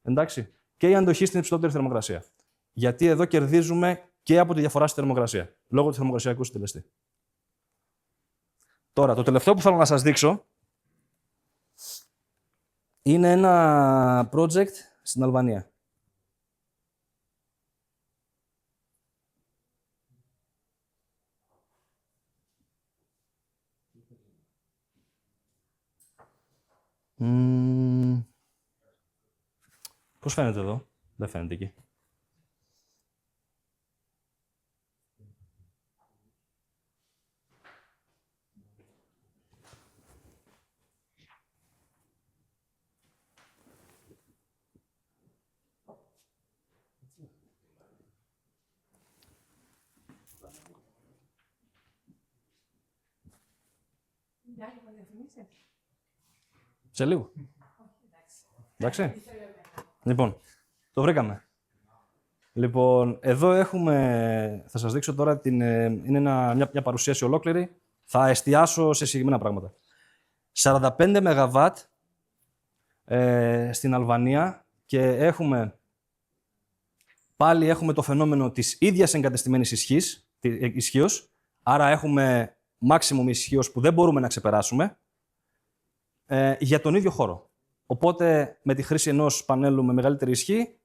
εντάξει, και η αντοχή στην υψηλότερη θερμοκρασία. Γιατί εδώ κερδίζουμε και από τη διαφορά στη θερμοκρασία, λόγω του θερμοκρασιακού συντελεστή. Τώρα, το τελευταίο που θέλω να σας δείξω είναι ένα project στην Αλβανία. Πώς φαίνεται εδώ? Δεν φαίνεται εκεί. Σε λίγο. Εντάξει. Λοιπόν, το βρήκαμε. Λοιπόν, εδώ έχουμε, θα σας δείξω τώρα, είναι μια παρουσίαση ολόκληρη. Θα εστιάσω σε συγκεκριμένα πράγματα. 45 ΜΒ στην Αλβανία και πάλι έχουμε το φαινόμενο της ίδιας εγκατεστημένης ισχύως, άρα έχουμε maximum ισχύως που δεν μπορούμε να ξεπεράσουμε, για τον ίδιο χώρο. Οπότε, με τη χρήση ενός πανέλου με μεγαλύτερη ισχύ,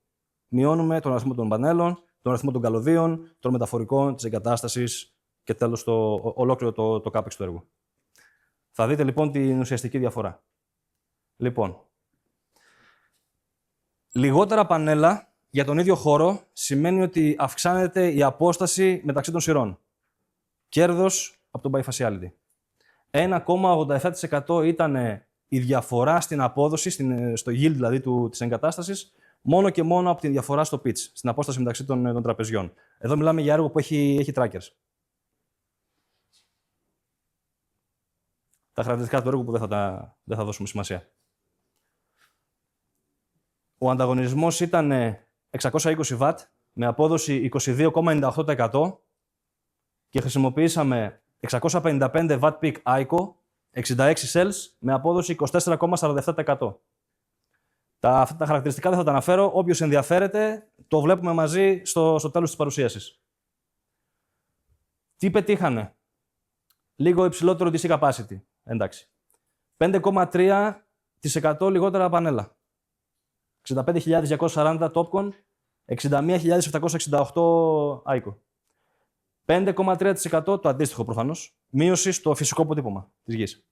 μειώνουμε τον αριθμό των πανέλων, τον αριθμό των καλωδίων, των μεταφορικών, της εγκατάστασης και τέλος ολόκληρο το CAPEX του έργου. Θα δείτε λοιπόν την ουσιαστική διαφορά. Λοιπόν, λιγότερα πανέλα για τον ίδιο χώρο σημαίνει ότι αυξάνεται η απόσταση μεταξύ των σειρών. Κέρδος από το bifaciality. 1,87% ήταν η διαφορά στην απόδοση, στο yield δηλαδή της εγκατάστασης, μόνο και μόνο από τη διαφορά στο pitch, στην απόσταση μεταξύ των τραπεζιών. Εδώ μιλάμε για έργο που έχει trackers. Τα χαρακτηριστικά του έργου που δεν θα δώσουμε σημασία. Ο ανταγωνισμός ήταν 620 W με απόδοση 22,98% και χρησιμοποιήσαμε 655 W peak ICO, 66 cells με απόδοση 24,47%. Αυτά τα χαρακτηριστικά δεν θα τα αναφέρω. Όποιος ενδιαφέρεται, το βλέπουμε μαζί στο τέλος της παρουσίασης. Τι πετύχανε? Λίγο υψηλότερο DC capacity. Εντάξει. 5,3% λιγότερα πανέλα. 65.240 Topcon, 61.768 ICO. 5,3% το αντίστοιχο προφανώς, μείωση στο φυσικό αποτύπωμα της γης.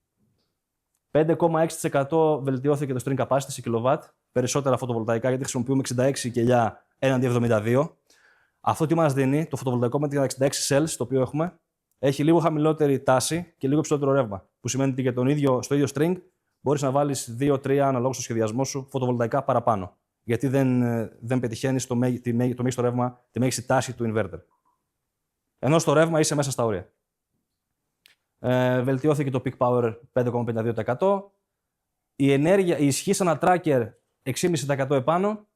5,6% βελτιώθηκε το string capacity σε kW, περισσότερα φωτοβολταϊκά γιατί χρησιμοποιούμε 66 κελιά έναντι 72. Αυτό τι μας δίνει? Το φωτοβολταϊκό με τα 66 cells, το οποίο έχουμε, έχει λίγο χαμηλότερη τάση και λίγο υψηλότερο ρεύμα. Που σημαίνει ότι στο ίδιο string μπορείς να βάλεις 2-3 αναλόγως στο σχεδιασμό σου φωτοβολταϊκά παραπάνω. Γιατί δεν πετυχαίνεις το μέγιστο ρεύμα, τη μέγιστη τάση του inverter. Ενώ στο ρεύμα είσαι μέσα στα όρια. Βελτιώθηκε το peak power 5,52%. Η ισχύ σαν ένα tracker 6,5% επάνω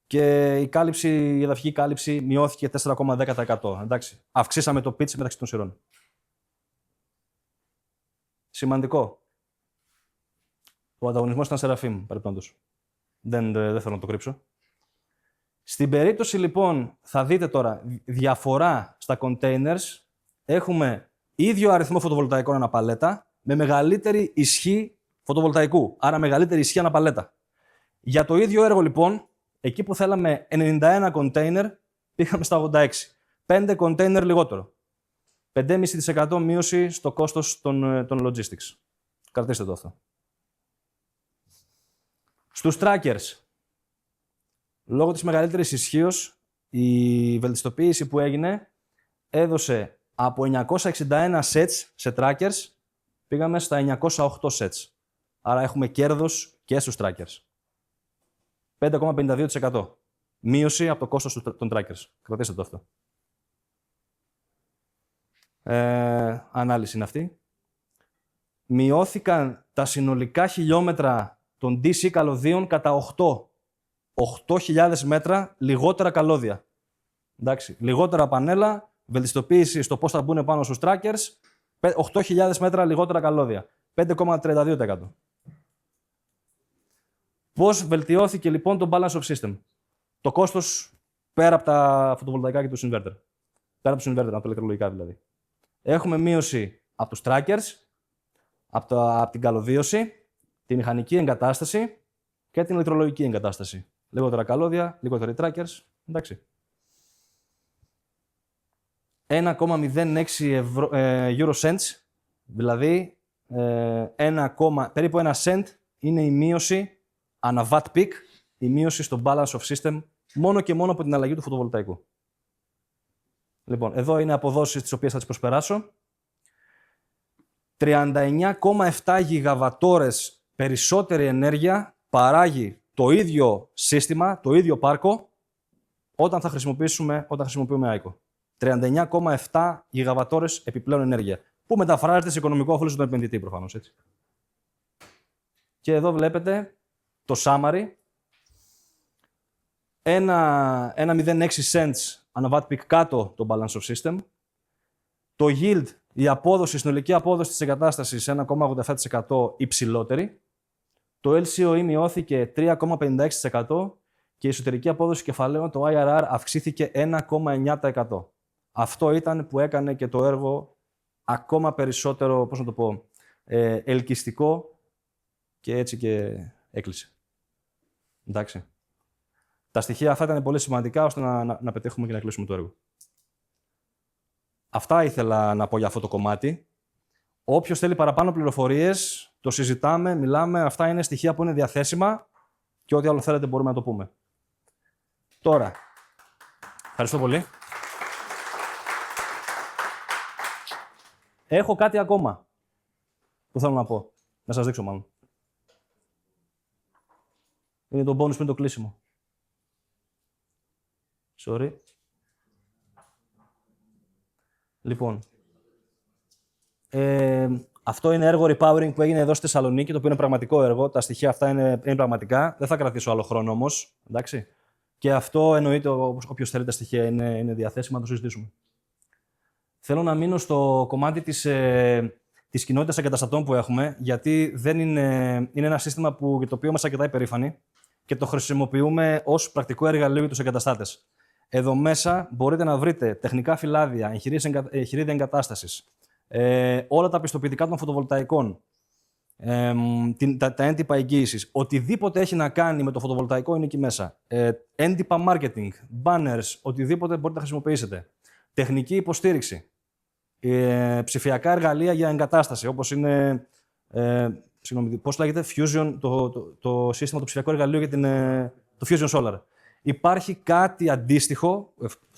και η εδαφική κάλυψη μειώθηκε 4,10%. Εντάξει. Αυξήσαμε το pitch μεταξύ των σειρών. Σημαντικό. Ο ανταγωνισμός ήταν Seraphim, παρεπτόντως. Δεν θέλω να το κρύψω. Στην περίπτωση λοιπόν, θα δείτε τώρα, διαφορά στα containers, έχουμε ίδιο αριθμό φωτοβολταϊκών ανά παλέτα, με μεγαλύτερη ισχύ φωτοβολταϊκού, άρα μεγαλύτερη ισχύ ανά παλέτα. Για το ίδιο έργο λοιπόν, εκεί που θέλαμε 91 container, πήγαμε στα 86. 5 container λιγότερο. 5,5% μείωση στο κόστος των logistics. Κρατήστε το αυτό. Στους trackers, λόγω της μεγαλύτερης ισχύως, η βελτιστοποίηση που έγινε έδωσε από 961 sets σε trackers, πήγαμε στα 908 sets. Άρα έχουμε κέρδος και στους trackers. 5,52%. Μείωση από το κόστος των trackers. Κρατήστε το αυτό. Ανάλυση είναι αυτή. Μειώθηκαν τα συνολικά χιλιόμετρα των DC καλωδίων κατά 8. 8.000 μέτρα λιγότερα καλώδια. Εντάξει, λιγότερα πανέλα, βελτιστοποίηση στο πώς θα μπουν πάνω στους trackers, 8.000 μέτρα λιγότερα καλώδια. 5,32%. Πώς βελτιώθηκε λοιπόν το balance of system? Το κόστος πέρα από τα φωτοβολταϊκά και τους inverter. Πέρα από τους inverter, από τα ηλεκτρολογικά δηλαδή. Έχουμε μείωση από τους trackers, από την καλωδίωση, τη μηχανική εγκατάσταση και την ηλεκτρολογική εγκατάσταση. Λιγότερα καλώδια, λιγότεροι trackers, εντάξει. 1,06 euro cents, δηλαδή περίπου 1 cent είναι η μείωση ανά watt peak, η μείωση στο balance of system, μόνο και μόνο από την αλλαγή του φωτοβολταϊκού. Λοιπόν, εδώ είναι αποδόσεις τις οποίες θα τις προσπεράσω. 39,7 γιγαβατόρες περισσότερη ενέργεια παράγει το ίδιο σύστημα, το ίδιο πάρκο, όταν χρησιμοποιούμε ICO. 39,7 γιγαβατόρες επιπλέον ενέργεια, που μεταφράζεται σε οικονομικό όφελος στον επενδυτή προφανώς, έτσι. Και εδώ βλέπετε το summary. Ένα 0,6 cents ανά watt peak κάτω το balance of system. Το yield, η συνολική απόδοση της εγκατάστασης 1,87% υψηλότερη. Το LCOE μειώθηκε 3,56% και η εσωτερική απόδοση κεφαλαίων, το IRR, αυξήθηκε 1,9%. Αυτό ήταν που έκανε και το έργο ακόμα περισσότερο, πώς να το πω, ελκυστικό και έτσι και έκλεισε. Εντάξει. Τα στοιχεία αυτά ήταν πολύ σημαντικά ώστε να πετύχουμε και να κλείσουμε το έργο. Αυτά ήθελα να πω για αυτό το κομμάτι. Όποιος θέλει παραπάνω πληροφορίες, το συζητάμε, μιλάμε. Αυτά είναι στοιχεία που είναι διαθέσιμα και ό,τι άλλο θέλετε μπορούμε να το πούμε. Τώρα, ευχαριστώ πολύ. Έχω κάτι ακόμα που θέλω να πω. Να σας δείξω μάλλον. Είναι το bonus πριν το κλείσιμο. Sorry. Λοιπόν, αυτό είναι έργο repowering που έγινε εδώ στη Θεσσαλονίκη, το οποίο είναι πραγματικό έργο. Τα στοιχεία αυτά είναι πραγματικά. Δεν θα κρατήσω άλλο χρόνο όμως. Εντάξει. Και αυτό εννοείται, όποιος θέλει τα στοιχεία είναι διαθέσιμα, να το συζητήσουμε. Θέλω να μείνω στο κομμάτι της κοινότητας εγκαταστατών που έχουμε, γιατί δεν είναι ένα σύστημα για το οποίο είμαστε αρκετά υπερήφανοι και το χρησιμοποιούμε ως πρακτικό εργαλείο για τους εγκαταστάτες. Εδώ μέσα μπορείτε να βρείτε τεχνικά φυλάδια, εγχειρίδια εγκατάστασης, όλα τα πιστοποιητικά των φωτοβολταϊκών, τα έντυπα εγγύησης, οτιδήποτε έχει να κάνει με το φωτοβολταϊκό είναι εκεί μέσα. Έντυπα marketing, banners, οτιδήποτε μπορείτε να χρησιμοποιήσετε. Τεχνική υποστήριξη, ψηφιακά εργαλεία για εγκατάσταση, όπως είναι, πώς λέγεται, Fusion, το σύστημα, το ψηφιακό εργαλείο για το Fusion Solar. Υπάρχει κάτι αντίστοιχο,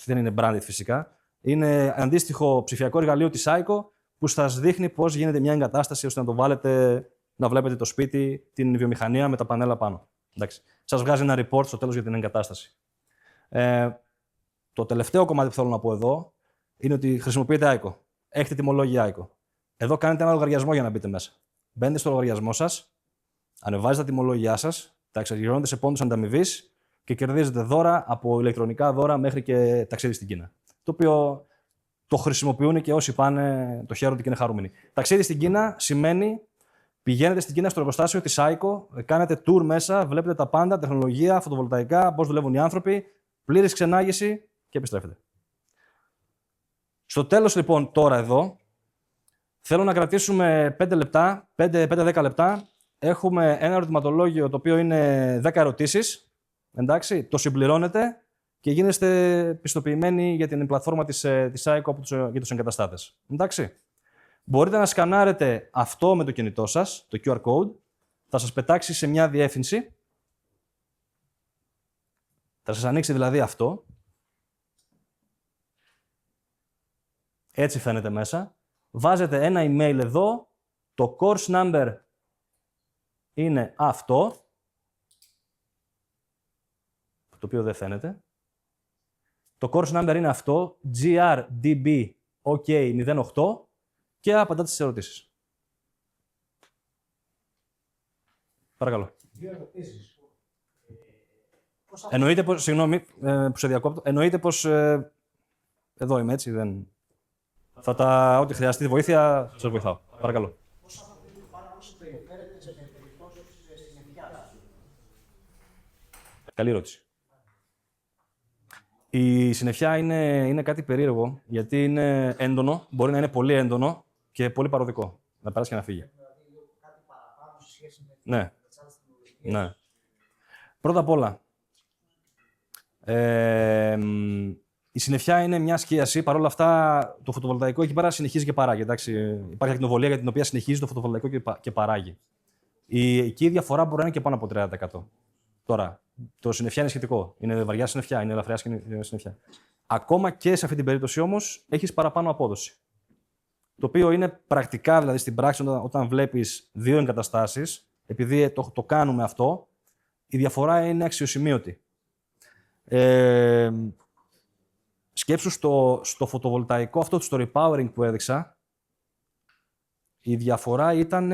δεν είναι branded φυσικά, είναι αντίστοιχο ψηφιακό εργαλείο της ICO που σας δείχνει πώς γίνεται μια εγκατάσταση ώστε να το βάλετε, να βλέπετε το σπίτι, την βιομηχανία με τα πανέλα πάνω. Εντάξει. Σας βγάζει ένα report στο τέλος για την εγκατάσταση. Το τελευταίο κομμάτι που θέλω να πω εδώ είναι ότι χρησιμοποιείτε ICO. Έχετε τιμολόγια ICO. Εδώ κάνετε ένα λογαριασμό για να μπείτε μέσα. Μπαίνετε στο λογαριασμό σας, ανεβάζετε τα τιμολόγια σας, τα εξαγγελώνετε σε πόντους ανταμοιβής και κερδίζετε δώρα, από ηλεκτρονικά δώρα μέχρι και ταξίδι στην Κίνα. Το οποίο το χρησιμοποιούν και όσοι πάνε, το χαίρονται και είναι χαρούμενοι. Ταξίδι στην Κίνα σημαίνει πηγαίνετε στην Κίνα στο εργοστάσιο της ICO, κάνετε tour μέσα, βλέπετε τα πάντα, τεχνολογία, φωτοβολταϊκά, πώς δουλεύουν οι άνθρωποι, πλήρης ξενάγηση και επιστρέφετε. Στο τέλος, λοιπόν, τώρα εδώ, θέλω να κρατήσουμε 5-10 λεπτά. Έχουμε ένα ερωτηματολόγιο το οποίο είναι 10 ερωτήσεις. Εντάξει, το συμπληρώνετε και γίνεστε πιστοποιημένοι για την πλατφόρμα της ICO για τους εγκαταστάτες. Εντάξει. Μπορείτε να σκανάρετε αυτό με το κινητό σας, το QR code. Θα σας πετάξει σε μια διεύθυνση. Θα σας ανοίξει δηλαδή αυτό. Έτσι φαίνεται μέσα. Βάζετε ένα email εδώ. Το course number είναι αυτό. Το οποίο δεν φαίνεται. Το course number είναι αυτό. GRDB OK08. Και απαντάτε στις ερωτήσεις. Παρακαλώ. Δύο ερωτήσεις. Εννοείται πως, συγγνώμη που σε διακόπτω, εννοείται πως εδώ είμαι, έτσι, δεν... Ό,τι χρειαστεί βοήθεια, σας βοηθάω. Παρακαλώ. Πώς αποτελεί παράγωση περιφέρεται σε περιπτώσεις συννεφιάς? Καλή ερώτηση. Η συννεφιά είναι κάτι περίεργο, γιατί είναι έντονο, μπορεί να είναι πολύ έντονο και πολύ παροδικό. Να περάσει και να φύγει. Δηλαδή, κάτι παραπάνω σε σχέση με τις άλλες τεχνολογίες. Ναι. Πρώτα απ' όλα, η συννεφιά είναι μια σκίαση. Παρ' όλα αυτά, το φωτοβολταϊκό εκεί πέρα συνεχίζει και παράγει. Εντάξει. Υπάρχει ακτινοβολία για την οποία συνεχίζει το φωτοβολταϊκό και παράγει. Εκεί η διαφορά μπορεί να είναι και πάνω από 30%. Τώρα, το συννεφιά είναι σχετικό. Είναι βαριά συννεφιά, είναι ελαφριά συννεφιά. Ακόμα και σε αυτή την περίπτωση όμως, έχεις παραπάνω απόδοση. Το οποίο είναι πρακτικά, δηλαδή στην πράξη, όταν βλέπεις δύο εγκαταστάσεις, επειδή το κάνουμε αυτό, η διαφορά είναι αξιοσημείωτη. Σκέψου στο φωτοβολταϊκό, αυτό στο repowering που έδειξα, η διαφορά ήταν,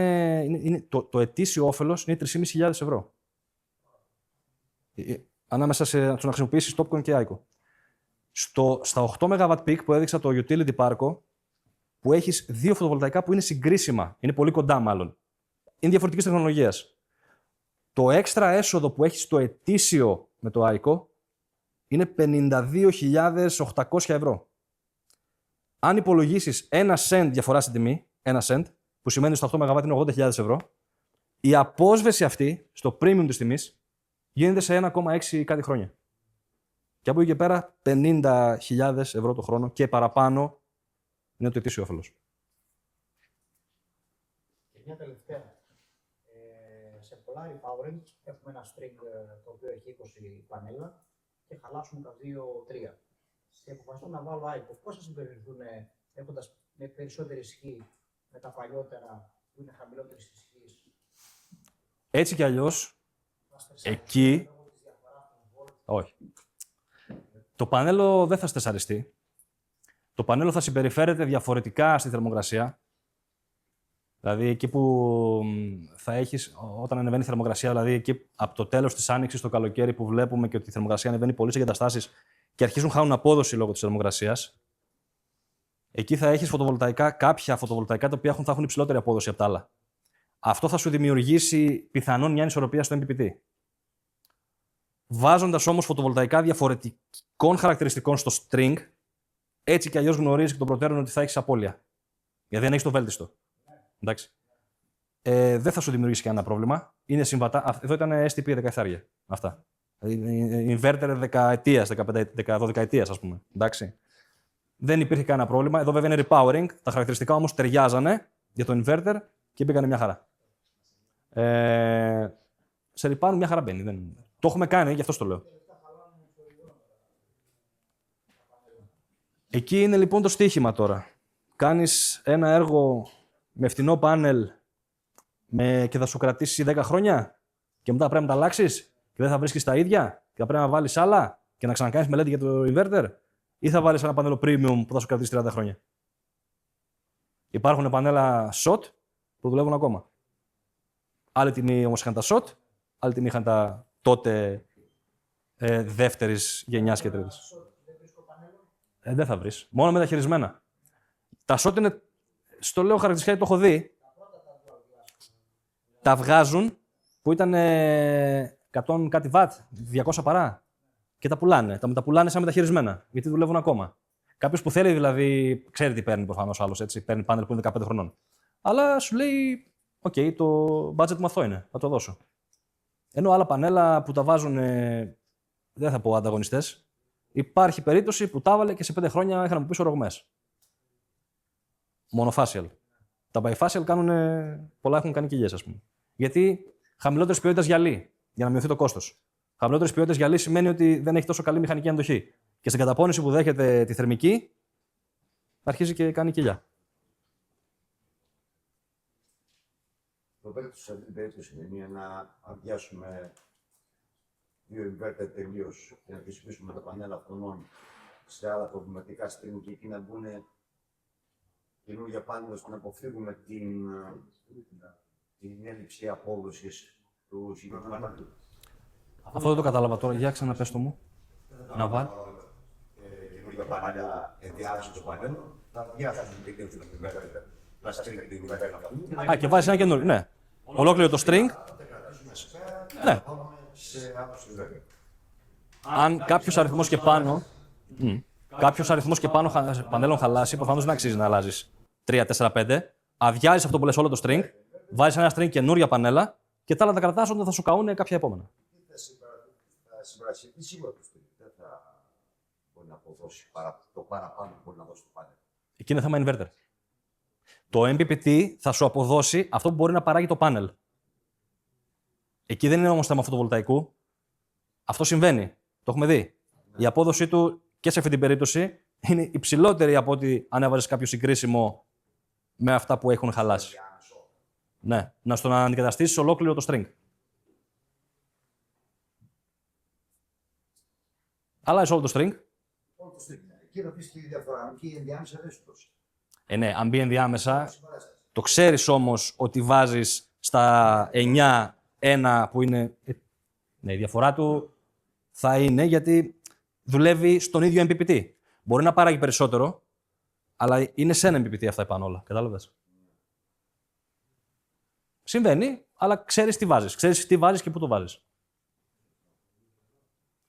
το ετήσιο όφελος είναι 3.500 ευρώ. Ανάμεσα στο να χρησιμοποιήσεις Topcon και ICO. Στα 8 MW peak που έδειξα το utility park, που έχεις δύο φωτοβολταϊκά που είναι συγκρίσιμα, είναι πολύ κοντά μάλλον. Είναι διαφορετικής τεχνολογίας. Το έξτρα έσοδο που έχεις στο ετήσιο με το ICO είναι 52.800 ευρώ. Αν υπολογίσεις 1 cent διαφορά στην τιμή, 1 cent, που σημαίνει στο 8 MW είναι 80.000 ευρώ, η απόσβεση αυτή στο premium της τιμής γίνεται σε 1,6 κάτι χρόνια. Και από εκεί και πέρα 50.000 ευρώ το χρόνο και παραπάνω είναι το ετήσιο όφελος. Και μια τελευταία. Σε πολλά repowering έχουμε ένα string το οποίο έχει 20 πανέλα και χαλάσουμε τα 2-3. Και αποφασίσω να βάλω ICO. Πώς θα συμπεριληφθούν έχοντας με περισσότερη ισχύ με τα παλιότερα που είναι χαμηλότερη ισχύ. Έτσι κι αλλιώς, εκεί. Όχι. Το πανέλο δεν θα στεσαριστεί. Το πανέλο θα συμπεριφέρεται διαφορετικά στη θερμοκρασία. Δηλαδή, εκεί που θα έχεις, όταν ανεβαίνει η θερμοκρασία, δηλαδή εκεί από το τέλος της άνοιξης το καλοκαίρι που βλέπουμε και ότι η θερμοκρασία ανεβαίνει πολύ σε εγκαταστάσεις και αρχίζουν χάνουν απόδοση λόγω της θερμοκρασίας, εκεί θα έχεις κάποια φωτοβολταϊκά τα οποία θα έχουν υψηλότερη απόδοση από τα άλλα. Αυτό θα σου δημιουργήσει πιθανόν μια ανισορροπία στο MPPT. Βάζοντας όμως φωτοβολταϊκά διαφορετικών χαρακτηριστικών στο string, έτσι κι αλλιώς γνωρίζεις και τον προτέρων ότι θα έχεις απώλεια. Γιατί δεν έχεις το βέλτιστο. Εντάξει. Δεν θα σου δημιουργήσει κανένα πρόβλημα. Είναι συμβατά. Εδώ ήταν STP 17. Αυτά. Inverter δεκαετίας, 12ετίας, ας πούμε. Εντάξει. Δεν υπήρχε κανένα πρόβλημα. Εδώ βέβαια είναι repowering. Τα χαρακτηριστικά όμως ταιριάζανε για το inverter και μπήκανε μια χαρά. Σε repowering μια χαρά μπαίνει. Το έχουμε κάνει, γι' αυτό το λέω. Εκεί είναι λοιπόν το στοίχημα τώρα. Κάνεις ένα έργο με φτηνό πάνελ και θα σου κρατήσει 10 χρόνια και μετά πρέπει να τα αλλάξεις και δεν θα βρίσκεις τα ίδια και θα πρέπει να βάλεις άλλα και να ξανακάνεις μελέτη για το inverter, ή θα βάλεις ένα πανέλο premium που θα σου κρατήσει 30 χρόνια. Υπάρχουν πανέλα SOT που δουλεύουν ακόμα. Άλλη τιμή όμως είχαν τα SOT, άλλη τιμή είχαν τα τότε δεύτερης γενιάς και τρίτης. Δεν θα βρεις. Μόνο μεταχειρισμένα. Τα SOT είναι, στο λέω χαρακτηριστικά γιατί το έχω δει, τα βγάζουν που ήταν 100 κάτι βατ, 200 παρά και τα πουλάνε. Τα μεταπουλάνε σαν μεταχειρισμένα, γιατί δουλεύουν ακόμα. Κάποιος που θέλει δηλαδή, ξέρει τι παίρνει προφανώς άλλος, έτσι, παίρνει πάνελ που είναι 15 χρονών. Αλλά σου λέει, OK, το budget μου αυτό είναι, θα το δώσω. Ενώ άλλα πανέλα που τα βάζουν, δεν θα πω ανταγωνιστές, υπάρχει περίπτωση που τα έβαλε και σε 5 χρόνια είχαν από πίσω ρογμές. Μονοφάσιαλ. Τα bifacial πολλά έχουν κάνει κοιλιές, ας πούμε. Γιατί χαμηλότερης ποιότητας γυαλί, για να μειωθεί το κόστος. Χαμηλότερης ποιότητας γυαλί σημαίνει ότι δεν έχει τόσο καλή μηχανική αντοχή. Και στην καταπώνηση που δέχεται τη θερμική, αρχίζει και κάνει κοιλιά. Το βέλτιστο σε αυτή την περίπτωση είναι μία να αδειάσουμε 2 inverter τελείως και να χρησιμοποιήσουμε τα πανέλα αυτών σε άλλα προβληματικά στring και εκεί να μπουν καινούργια πάνελ ώστε να αποφύγουμε την έλλειψη απόδοσης του συγκεκριμένου. Αυτό δεν το κατάλαβα τώρα. Για ξαναπες το μου. Να βάλω. Καινούργια πάνελα ενδιάμεσα στο πανέλ, θα αδειάσουμε την inverter. Να στείλει την inverter αυτού. Και βάζεις ένα καινούριο. Ναι. Ολόκληρο το string. Ναι. Αν κάποιος αριθμός και πάνω. Κάποιος αριθμός και πάνω πανέλων χαλάσει, προφανώς δεν αξίζει να αλλάζεις 3, 4, 5. Αδειάζεις αυτό που λες όλο το string, βάζεις ένα string καινούρια πανέλα και τα άλλα τα κρατάς όταν θα σου καούν κάποια επόμενα. Θα συμπρασιθεί σίγουρα το string. Δεν θα μπορεί να αποδώσει το παραπάνω που μπορεί να δώσει το πάνελ. Εκεί είναι θέμα inverter. Το MPPT θα σου αποδώσει αυτό που μπορεί να παράγει το πάνελ. Εκεί δεν είναι όμως θέμα φωτοβολταϊκού. Αυτό συμβαίνει. Το έχουμε δει. Η απόδοσή του και σε αυτή την περίπτωση είναι υψηλότερη από ότι αν έβαζες κάποιο συγκρίσιμο με αυτά που έχουν χαλάσει. Ναι, να αντικαταστήσεις ολόκληρο το string. Αλλάζεις όλο το string. Όλο το string. Εκεί θα πεις τη διαφορά. Αν και η ενδιάμεσα δεν σου δώσει. Ναι, αν μπει ενδιάμεσα, το ξέρεις όμως ότι βάζεις στα 9 ένα που είναι. Ναι, η διαφορά του θα είναι γιατί δουλεύει στον ίδιο MPPT. Μπορεί να παράγει περισσότερο, αλλά είναι σε ένα MPPT αυτά επάνω όλα. Κατάλαβες. Συμβαίνει, αλλά ξέρεις τι βάζεις. Ξέρεις τι βάζεις και πού το βάζεις.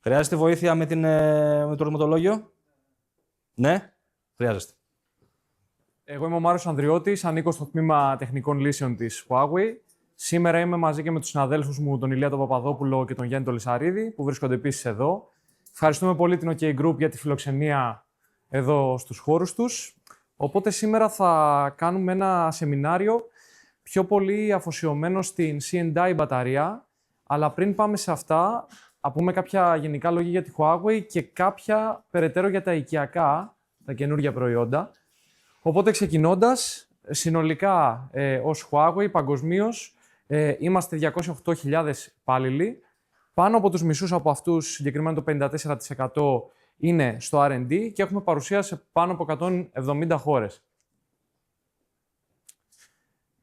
Χρειάζεται βοήθεια με το ρευματολόγιο? Ναι, χρειάζεται. Εγώ είμαι ο Μάριος Ανδριώτης, ανήκω στο τμήμα τεχνικών λύσεων της Huawei. Σήμερα είμαι μαζί και με τους συναδέλφους μου, τον Ηλία τον Παπαδόπουλο και τον Γιάννη τον Λυσαρίδη, που βρίσκονται επίσης εδώ. Ευχαριστούμε πολύ την OK Group για τη φιλοξενία εδώ στους χώρους τους. Οπότε σήμερα θα κάνουμε ένα σεμινάριο πιο πολύ αφοσιωμένο στην C&I μπαταρία, αλλά πριν πάμε σε αυτά, θα πούμε κάποια γενικά λόγια για τη Huawei και κάποια περαιτέρω για τα οικιακά, τα καινούργια προϊόντα. Οπότε ξεκινώντας, συνολικά ως Huawei παγκοσμίως είμαστε 208.000 υπάλληλοι. Πάνω από τους μισούς από αυτούς, συγκεκριμένα το 54%, είναι στο R&D και έχουμε παρουσία σε πάνω από 170 χώρες.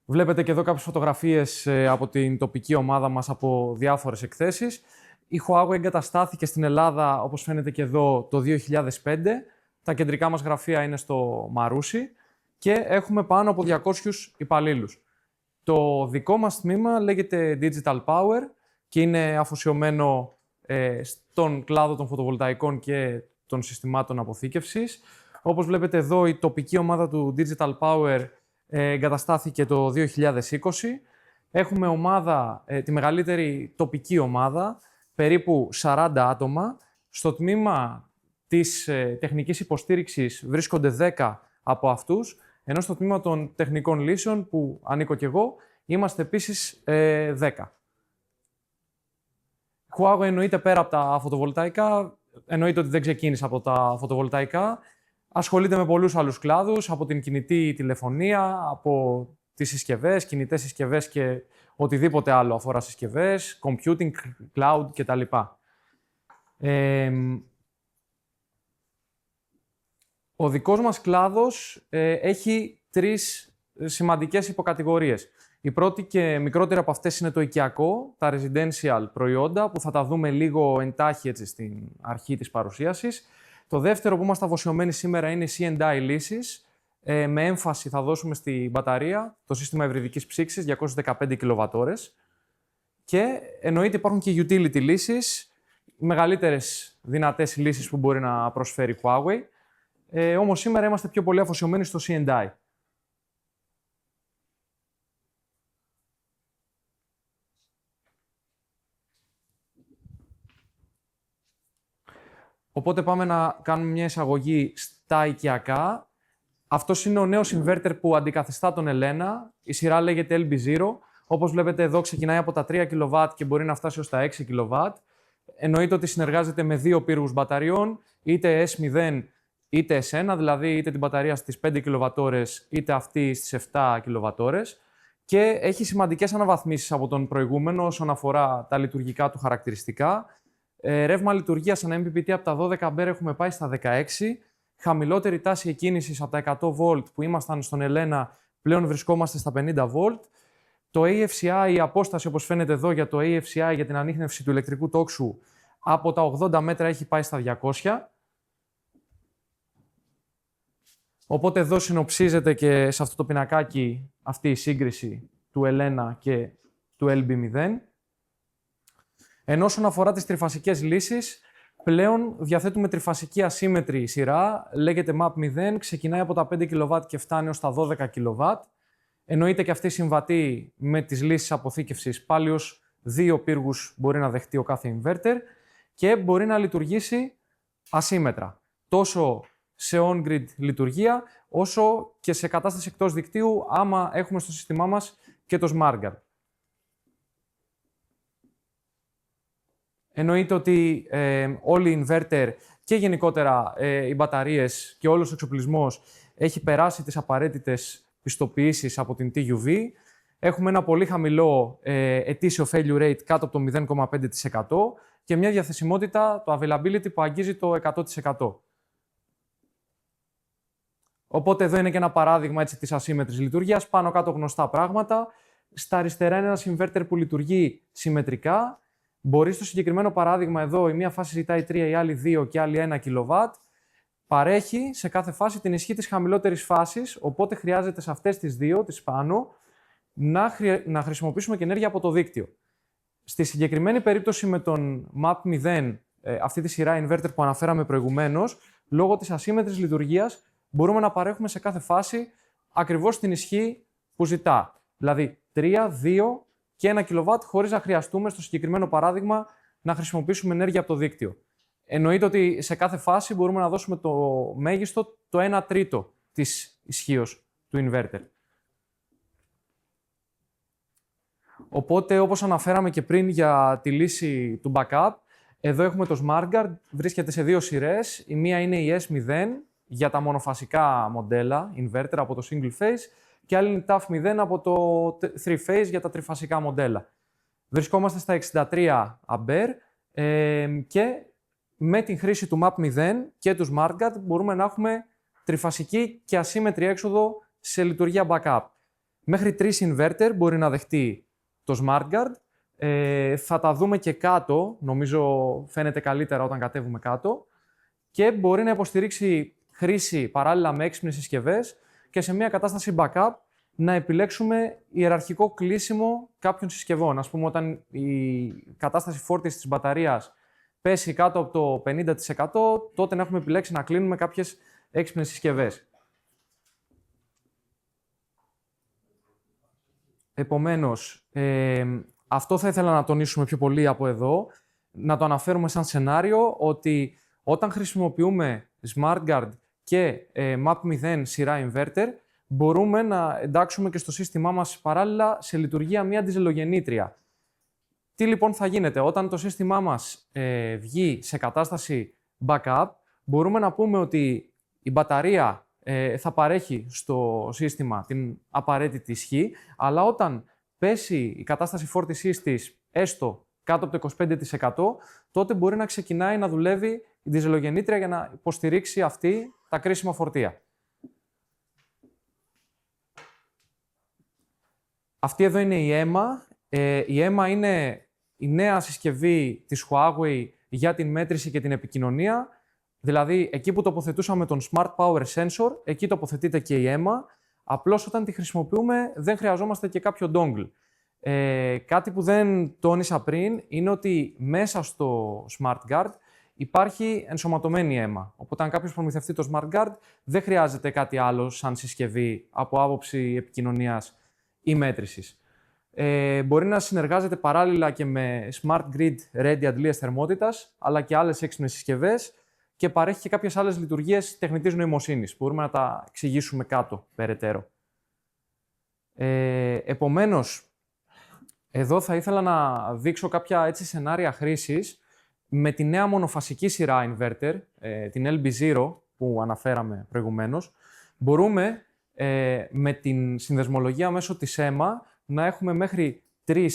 Βλέπετε και εδώ κάποιες φωτογραφίες από την τοπική ομάδα μας από διάφορες εκθέσεις. Η Huawei εγκαταστάθηκε στην Ελλάδα, όπως φαίνεται και εδώ, το 2005. Τα κεντρικά μας γραφεία είναι στο Μαρούσι και έχουμε πάνω από 200 υπαλλήλους. Το δικό μας τμήμα λέγεται Digital Power και είναι αφοσιωμένο στον κλάδο των φωτοβολταϊκών και των συστημάτων αποθήκευσης. Όπως βλέπετε εδώ, η τοπική ομάδα του Digital Power εγκαταστάθηκε το 2020. Έχουμε ομάδα, τη μεγαλύτερη τοπική ομάδα, περίπου 40 άτομα. Στο τμήμα της τεχνικής υποστήριξης βρίσκονται 10 από αυτούς, ενώ στο τμήμα των τεχνικών λύσεων, που ανήκω κι εγώ, είμαστε επίσης 10. Huawei εννοείται πέρα από τα φωτοβολταϊκά, εννοείται ότι δεν ξεκίνησε από τα φωτοβολταϊκά. Ασχολείται με πολλούς άλλους κλάδους, από την κινητή τηλεφωνία, από τις συσκευές, κινητές συσκευές και οτιδήποτε άλλο αφορά συσκευές, computing, cloud κτλ. Ο δικός μας κλάδος έχει 3 σημαντικές υποκατηγορίες. Η πρώτη και μικρότερη από αυτές είναι το οικιακό, τα residential προϊόντα, που θα τα δούμε λίγο εντάχει έτσι στην αρχή της παρουσίασης. Το δεύτερο που είμαστε αφοσιωμένοι σήμερα είναι οι C&I λύσεις. Με έμφαση θα δώσουμε στη μπαταρία, το σύστημα ευρυδικής ψήξης, 215 kWh. Και εννοείται υπάρχουν και utility λύσεις, μεγαλύτερες δυνατές λύσεις που μπορεί να προσφέρει η Huawei. Όμως σήμερα είμαστε πιο πολύ αφοσιωμένοι στο C&I. Οπότε πάμε να κάνουμε μια εισαγωγή στα οικιακά. Αυτός είναι ο νέος inverter που αντικαθιστά τον Elena. Η σειρά λέγεται LB0. Όπως βλέπετε εδώ ξεκινάει από τα 3 kW και μπορεί να φτάσει ως τα 6 kW. Εννοείται ότι συνεργάζεται με 2 πύργους μπαταριών, είτε S0 είτε S1, δηλαδή είτε την μπαταρία στις 5 kWh είτε αυτή στις 7 kWh. Και έχει σημαντικές αναβαθμίσεις από τον προηγούμενο όσον αφορά τα λειτουργικά του χαρακτηριστικά. Ρεύμα λειτουργίας σαν MPPT από τα 12 αμπέρ έχουμε πάει στα 16. Χαμηλότερη τάση εκκίνησης από τα 100 V που ήμασταν στον Elena, πλέον βρισκόμαστε στα 50 V. Το AFCI, η απόσταση όπως φαίνεται εδώ για το AFCI, για την ανίχνευση του ηλεκτρικού τόξου, από τα 80 μέτρα έχει πάει στα 200. Οπότε εδώ συνοψίζεται και σε αυτό το πινακάκι αυτή η σύγκριση του Elena και του LB0. Ενώ όσον αφορά τις τριφασικές λύσεις, πλέον διαθέτουμε τριφασική ασύμμετρη σειρά, λέγεται MAP0, ξεκινάει από τα 5 kW και φτάνει ως τα 12 kW. Εννοείται και αυτή συμβατή με τις λύσεις αποθήκευσης, πάλι ως 2 πύργους μπορεί να δεχτεί ο κάθε inverter και μπορεί να λειτουργήσει ασύμμετρα, τόσο σε on-grid λειτουργία, όσο και σε κατάσταση εκτός δικτύου, άμα έχουμε στο σύστημά μας και το SmartGuard. Εννοείται ότι όλοι οι inverter και γενικότερα οι μπαταρίες και όλος ο εξοπλισμός έχει περάσει τις απαραίτητες πιστοποιήσεις από την TUV. Έχουμε ένα πολύ χαμηλό ετήσιο failure rate κάτω από το 0,5% και μια διαθεσιμότητα, το availability, που αγγίζει το 100%. Οπότε εδώ είναι και ένα παράδειγμα έτσι, της ασύμμετρης λειτουργίας, πάνω κάτω γνωστά πράγματα. Στα αριστερά είναι ένας inverter που λειτουργεί συμμετρικά. Μπορεί στο συγκεκριμένο παράδειγμα εδώ η μία φάση ζητάει 3, η άλλη 2 και η άλλη 1 kW. Παρέχει σε κάθε φάση την ισχύ της χαμηλότερης φάσης, οπότε χρειάζεται σε αυτές τις δύο, τις πάνω, να χρησιμοποιήσουμε και ενέργεια από το δίκτυο. Στη συγκεκριμένη περίπτωση με τον MAP0, αυτή τη σειρά inverter που αναφέραμε προηγουμένως, λόγω της ασύμμετρης λειτουργίας μπορούμε να παρέχουμε σε κάθε φάση ακριβώς την ισχύ που ζητά. Δηλαδή 3, 2 και 1 kW χωρίς να χρειαστούμε στο συγκεκριμένο παράδειγμα να χρησιμοποιήσουμε ενέργεια από το δίκτυο. Εννοείται ότι σε κάθε φάση μπορούμε να δώσουμε το μέγιστο το 1 τρίτο της ισχύως του inverter. Οπότε, όπως αναφέραμε και πριν για τη λύση του backup, εδώ έχουμε το SmartGuard, βρίσκεται σε δύο σειρές. Η μία είναι η S0 για τα μονοφασικά μοντέλα inverter από το single phase και άλλη είναι η TAF0 από το 3 phase για τα τριφασικά μοντέλα. Βρισκόμαστε στα 63 A και με την χρήση του MAP0 και του SmartGuard μπορούμε να έχουμε τριφασική και ασύμμετρη έξοδο σε λειτουργία backup. Μέχρι 3 inverter μπορεί να δεχτεί το SmartGuard. Θα τα δούμε και κάτω, νομίζω φαίνεται καλύτερα όταν κατέβουμε κάτω. Και μπορεί να υποστηρίξει χρήση παράλληλα με έξυπνες συσκευές και σε μια κατάσταση backup να επιλέξουμε ιεραρχικό κλείσιμο κάποιων συσκευών. Ας πούμε, όταν η κατάσταση φόρτισης της μπαταρίας πέσει κάτω από το 50%, τότε να έχουμε επιλέξει να κλείνουμε κάποιες έξυπνες συσκευές. Επομένως, αυτό θα ήθελα να τονίσουμε πιο πολύ από εδώ, να το αναφέρουμε σαν σενάριο, ότι όταν χρησιμοποιούμε SmartGuard και MAP0 σειρά inverter, μπορούμε να εντάξουμε και στο σύστημά μας παράλληλα σε λειτουργία μία διζελογεννήτρια. Τι λοιπόν θα γίνεται? Όταν το σύστημά μας βγει σε κατάσταση backup, μπορούμε να πούμε ότι η μπαταρία θα παρέχει στο σύστημα την απαραίτητη ισχύ, αλλά όταν πέσει η κατάσταση φόρτισής της έστω κάτω από το 25%, τότε μπορεί να ξεκινάει να δουλεύει η διζελογεννήτρια για να υποστηρίξει αυτή τα κρίσιμα φορτία. Αυτή εδώ είναι η EMA. Η EMA είναι η νέα συσκευή της Huawei για την μέτρηση και την επικοινωνία. Δηλαδή, εκεί που τοποθετούσαμε τον Smart Power Sensor, εκεί τοποθετείται και η EMA. Απλώς όταν τη χρησιμοποιούμε δεν χρειαζόμαστε και κάποιο dongle. Κάτι που δεν τόνισα πριν είναι ότι μέσα στο SmartGuard υπάρχει ενσωματωμένη EMA. Οπότε αν κάποιος προμηθευτεί το SmartGuard δεν χρειάζεται κάτι άλλο σαν συσκευή από άποψη επικοινωνίας ή μέτρησης. Μπορεί να συνεργάζεται παράλληλα και με Smart Grid Ready αντλίας θερμότητας, αλλά και άλλες έξυπνες συσκευές και παρέχει και κάποιες άλλες λειτουργίες τεχνητής νοημοσύνης. Μπορούμε να τα εξηγήσουμε κάτω περαιτέρω. Επομένως, εδώ θα ήθελα να δείξω κάποια έτσι σενάρια χρήσης με τη νέα μονοφασική σειρά inverter, την LB0 που αναφέραμε προηγουμένως. Μπορούμε με την συνδεσμολογία μέσω της EMA να έχουμε μέχρι 3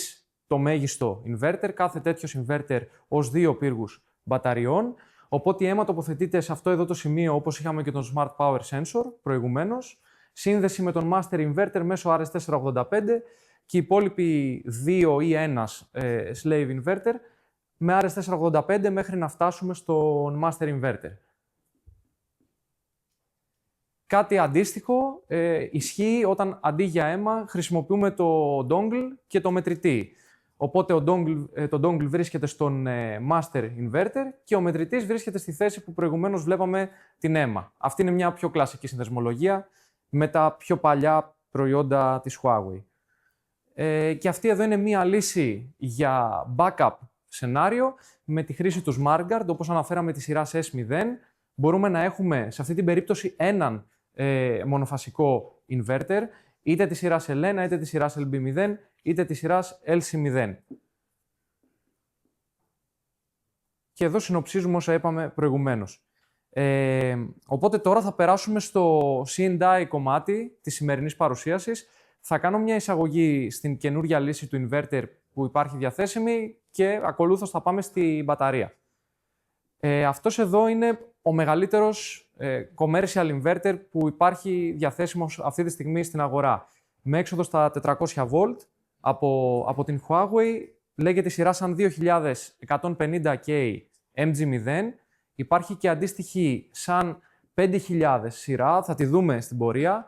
το μέγιστο inverter, κάθε τέτοιος inverter ως 2 πύργους μπαταριών. Οπότε η EMA τοποθετείται σε αυτό εδώ το σημείο, όπως είχαμε και τον Smart Power Sensor προηγουμένως. Σύνδεση με τον Master Inverter μέσω RS485 και οι υπόλοιποι 2 ή 1 Slave Inverter με RS485 μέχρι να φτάσουμε στον Master Inverter. Κάτι αντίστοιχο ισχύει όταν αντί για EMA χρησιμοποιούμε το dongle και το μετρητή. Οπότε το dongle βρίσκεται στον Master Inverter και ο μετρητής βρίσκεται στη θέση που προηγουμένως βλέπαμε την EMA. Αυτή είναι μια πιο κλασική συνδεσμολογία με τα πιο παλιά προϊόντα της Huawei. Και αυτή εδώ είναι μια λύση για backup σενάριο με τη χρήση του SmartGuard, όπως αναφέραμε τη σειρά S0. Μπορούμε να έχουμε σε αυτή την περίπτωση έναν μονοφασικό inverter, είτε τη σειράς L1, είτε τη σειράς LB0, είτε τη σειράς LC0. Και εδώ συνοψίζουμε όσα είπαμε προηγουμένως. Οπότε τώρα θα περάσουμε στο C&I κομμάτι της σημερινής παρουσίασης. Θα κάνω μια εισαγωγή στην καινούργια λύση του inverter που υπάρχει διαθέσιμη και ακολούθως θα πάμε στη μπαταρία. Αυτός εδώ είναι ο μεγαλύτερος commercial inverter που υπάρχει διαθέσιμος αυτή τη στιγμή στην αγορά. Με έξοδο στα 400V από την Huawei, λέγεται σειρά σαν 2150K MG0. Υπάρχει και αντίστοιχη σαν 5000 σειρά, θα τη δούμε στην πορεία.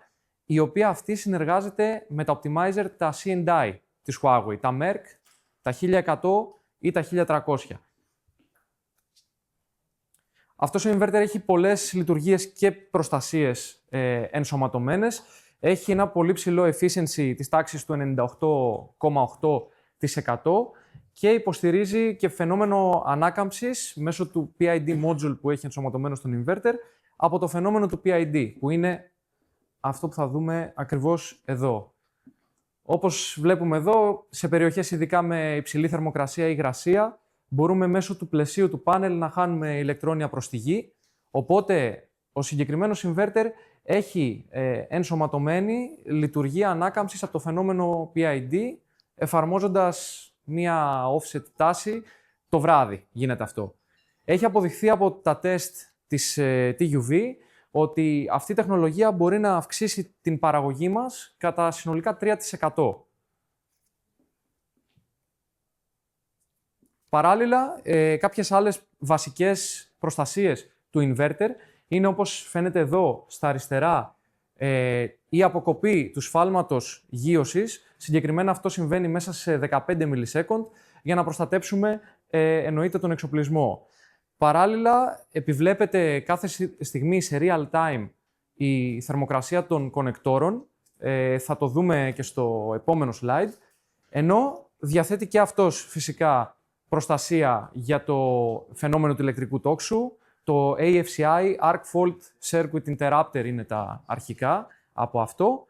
η οποία αυτή συνεργάζεται με τα optimizer, τα C&I της Huawei, τα Merck, τα 1100 ή τα 1300. Αυτός ο inverter έχει πολλές λειτουργίες και προστασίες ενσωματωμένες. Έχει ένα πολύ ψηλό efficiency της τάξης του 98,8% και υποστηρίζει και φαινόμενο ανάκαμψης μέσω του PID module που έχει ενσωματωμένο στον inverter από το φαινόμενο του PID, που είναι αυτό που θα δούμε ακριβώς εδώ. Όπως βλέπουμε εδώ, σε περιοχές ειδικά με υψηλή θερμοκρασία ή υγρασία, μπορούμε μέσω του πλαισίου του πάνελ να χάνουμε ηλεκτρόνια προς τη γη, οπότε ο συγκεκριμένος inverter έχει ενσωματωμένη λειτουργία ανάκαμψης από το φαινόμενο PID, εφαρμόζοντας μία offset τάση το βράδυ γίνεται αυτό. Έχει αποδειχθεί από τα τεστ της TUV ότι αυτή η τεχνολογία μπορεί να αυξήσει την παραγωγή μας κατά συνολικά 3%. Παράλληλα, κάποιες άλλες βασικές προστασίες του inverter είναι, όπως φαίνεται εδώ στα αριστερά, η αποκοπή του σφάλματος γείωσης. Συγκεκριμένα αυτό συμβαίνει μέσα σε 15 millisecond για να προστατέψουμε εννοείται τον εξοπλισμό. Παράλληλα, επιβλέπεται κάθε στιγμή σε real time η θερμοκρασία των κονεκτόρων. Θα το δούμε και στο επόμενο slide. Ενώ διαθέτει και αυτός φυσικά προστασία για το φαινόμενο του ηλεκτρικού τόξου. Το AFCI, Arc Fault Circuit Interrupter είναι τα αρχικά από αυτό.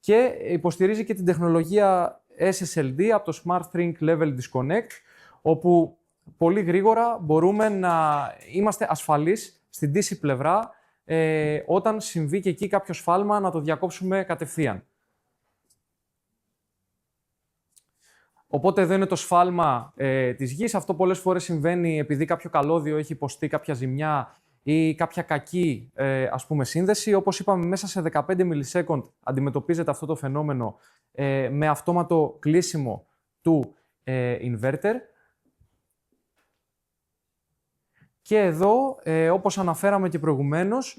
Και υποστηρίζει και την τεχνολογία SSLD από το Smart String Level Disconnect, όπου πολύ γρήγορα μπορούμε να είμαστε ασφαλείς στην DC πλευρά όταν συμβεί και εκεί κάποιο σφάλμα να το διακόψουμε κατευθείαν. Οπότε εδώ είναι το σφάλμα της γης. Αυτό πολλές φορές συμβαίνει επειδή κάποιο καλώδιο έχει υποστεί κάποια ζημιά ή κάποια κακή σύνδεση. Όπως είπαμε, μέσα σε 15 millisecond αντιμετωπίζεται αυτό το φαινόμενο με αυτόματο κλείσιμο του inverter. Και εδώ, όπως αναφέραμε και προηγουμένως,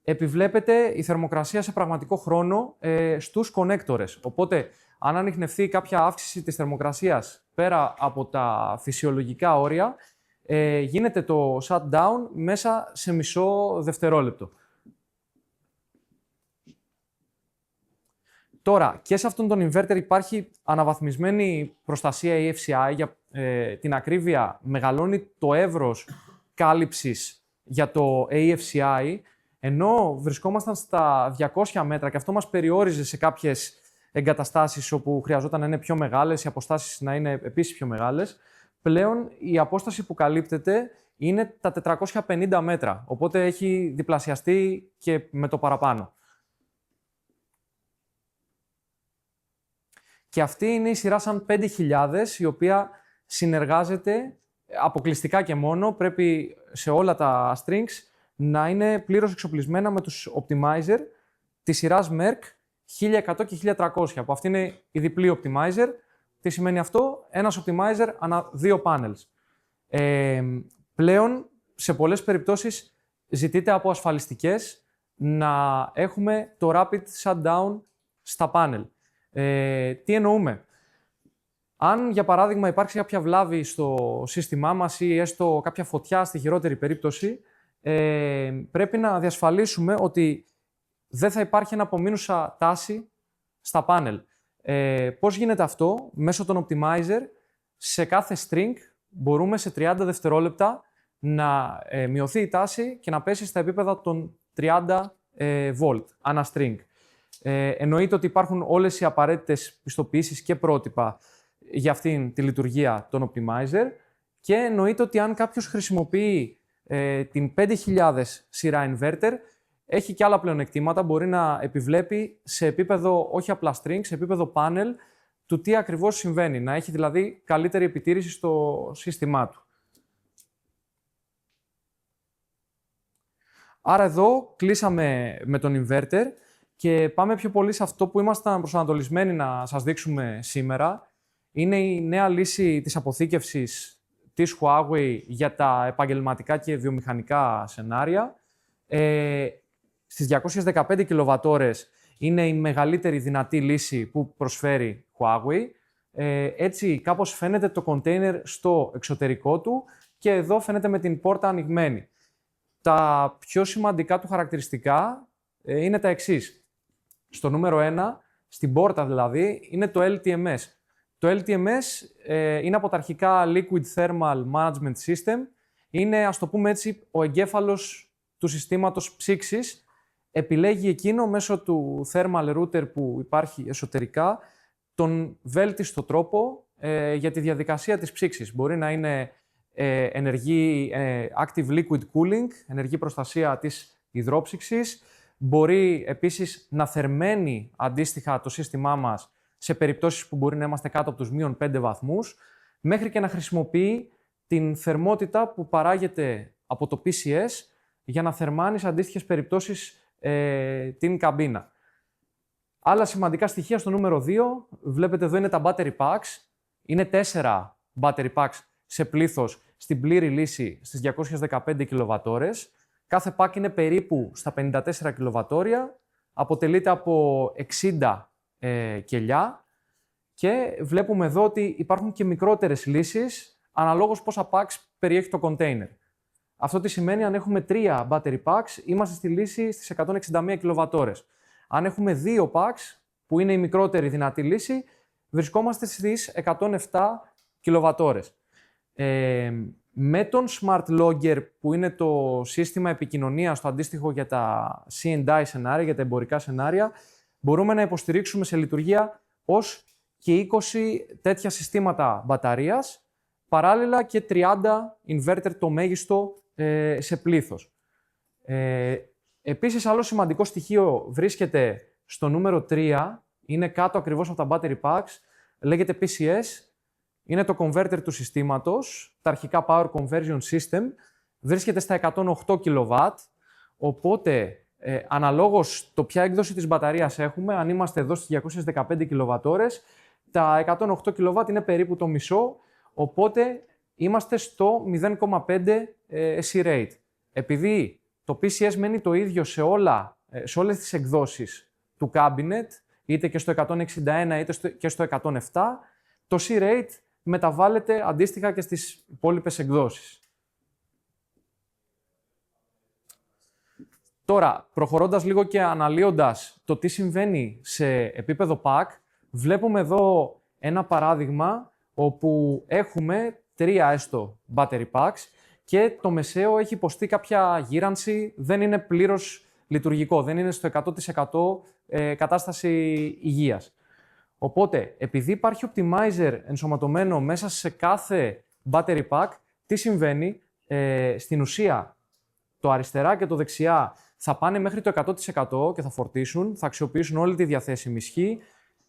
επιβλέπεται η θερμοκρασία σε πραγματικό χρόνο στους κονέκτορες. Οπότε, αν ανιχνευτεί κάποια αύξηση της θερμοκρασίας πέρα από τα φυσιολογικά όρια, γίνεται το shutdown μέσα σε μισό δευτερόλεπτο. Τώρα, και σε αυτόν τον inverter υπάρχει αναβαθμισμένη προστασία EFCI. Για την ακρίβεια, μεγαλώνει το εύρος κάλυψης για το AFCI, ενώ βρισκόμασταν στα 200 μέτρα και αυτό μας περιόριζε σε κάποιες εγκαταστάσεις όπου χρειαζόταν να είναι πιο μεγάλες, οι αποστάσεις να είναι επίσης πιο μεγάλες. Πλέον η απόσταση που καλύπτεται είναι τα 450 μέτρα, οπότε έχει διπλασιαστεί και με το παραπάνω. Και αυτή είναι η σειρά σαν 5000, η οποία συνεργάζεται αποκλειστικά και μόνο. Πρέπει σε όλα τα strings να είναι πλήρως εξοπλισμένα με τους optimizer της σειράς Merck 1100 και 1300. Από αυτή είναι η διπλή optimizer. Τι σημαίνει αυτό? Ένας optimizer ανά 2 panels. Πλέον, σε πολλές περιπτώσεις, ζητείται από ασφαλιστικές να έχουμε το rapid shutdown στα panel. Τι εννοούμε? Αν, για παράδειγμα, υπάρξει κάποια βλάβη στο σύστημά μας ή έστω κάποια φωτιά στη χειρότερη περίπτωση, πρέπει να διασφαλίσουμε ότι δεν θα υπάρχει αναπομείνουσα τάση στα πάνελ. Πώς γίνεται αυτό? Μέσω των optimizer, σε κάθε string μπορούμε σε 30 δευτερόλεπτα να μειωθεί η τάση και να πέσει στα επίπεδα των 30 volt ανά string. Εννοείται ότι υπάρχουν όλες οι απαραίτητες πιστοποιήσεις και πρότυπα για αυτήν τη λειτουργία των optimizer και εννοείται ότι αν κάποιος χρησιμοποιεί την 5000 σειρά inverter, έχει και άλλα πλεονεκτήματα, μπορεί να επιβλέπει σε επίπεδο όχι απλά string, σε επίπεδο panel, του τι ακριβώς συμβαίνει, να έχει δηλαδή καλύτερη επιτήρηση στο σύστημά του. Άρα εδώ κλείσαμε με τον inverter και πάμε πιο πολύ σε αυτό που ήμασταν προσανατολισμένοι να σας δείξουμε σήμερα. Είναι η νέα λύση της αποθήκευσης της Huawei για τα επαγγελματικά και βιομηχανικά σενάρια. Στις 215 κιλοβατόρες είναι η μεγαλύτερη δυνατή λύση που προσφέρει Huawei. Έτσι κάπως φαίνεται το container στο εξωτερικό του και εδώ φαίνεται με την πόρτα ανοιγμένη. Τα πιο σημαντικά του χαρακτηριστικά είναι τα εξής. Στο νούμερο 1, στην πόρτα δηλαδή, είναι το LTMS. Το LTMS είναι από τα αρχικά Liquid Thermal Management System. Είναι, ας το πούμε έτσι, ο εγκέφαλος του συστήματος ψήξης. Επιλέγει εκείνο μέσω του thermal router που υπάρχει εσωτερικά τον βέλτιστο τρόπο για τη διαδικασία της ψήξης. Μπορεί να είναι ενεργή active liquid cooling, ενεργή προστασία της υδρόψυξης. Μπορεί επίσης να θερμαίνει αντίστοιχα το σύστημά μας σε περιπτώσεις που μπορεί να είμαστε κάτω από τους -5 βαθμούς, μέχρι και να χρησιμοποιεί την θερμότητα που παράγεται από το PCS για να θερμάνει σε αντίστοιχες περιπτώσεις την καμπίνα. Άλλα σημαντικά στοιχεία στο νούμερο 2, βλέπετε εδώ είναι τα battery packs. Είναι 4 battery packs σε πλήθος στην πλήρη λύση στις 215 κιλοβατόρες. Κάθε pack είναι περίπου στα 54 κιλοβατόρια, αποτελείται από 60 κελιά και βλέπουμε εδώ ότι υπάρχουν και μικρότερες λύσεις αναλόγως πόσα packs περιέχει το container. Αυτό τι σημαίνει, αν έχουμε 3 battery packs, είμαστε στη λύση στις 161 κιλοβατόρες. Αν έχουμε 2 packs, που είναι η μικρότερη δυνατή λύση, βρισκόμαστε στις 107 κιλοβατόρες. Με τον Smart Logger, που είναι το σύστημα επικοινωνίας, το αντίστοιχο για τα C&I σενάρια, για τα εμπορικά σενάρια, μπορούμε να υποστηρίξουμε σε λειτουργία ως και 20 τέτοια συστήματα μπαταρίας, παράλληλα και 30 inverter το μέγιστο σε πλήθος. Επίσης, άλλο σημαντικό στοιχείο βρίσκεται στο νούμερο 3, είναι κάτω ακριβώς από τα battery packs, λέγεται PCS, είναι το converter του συστήματος, τα αρχικά Power Conversion System, βρίσκεται στα 108 kW, οπότε αναλόγως το ποια έκδοση της μπαταρίας έχουμε, αν είμαστε εδώ στις 215 kWh, τα 108 kW είναι περίπου το μισό, οπότε είμαστε στο 0,5 C-rate. Επειδή το PCS μένει το ίδιο σε όλες τις εκδόσεις του cabinet, είτε και στο 161 είτε και στο 107, το C-rate μεταβάλλεται αντίστοιχα και στις υπόλοιπες εκδόσεις. Τώρα, προχωρώντας λίγο και αναλύοντας το τι συμβαίνει σε επίπεδο pack, βλέπουμε εδώ ένα παράδειγμα όπου έχουμε 3 έστω battery packs και το μεσαίο έχει υποστεί κάποια γύρανση, δεν είναι πλήρως λειτουργικό, δεν είναι στο 100% κατάσταση υγείας. Οπότε, επειδή υπάρχει optimizer ενσωματωμένο μέσα σε κάθε battery pack, τι συμβαίνει, στην ουσία το αριστερά και το δεξιά θα πάνε μέχρι το 100% και θα φορτίσουν, θα αξιοποιήσουν όλη τη διαθέσιμη ισχύ,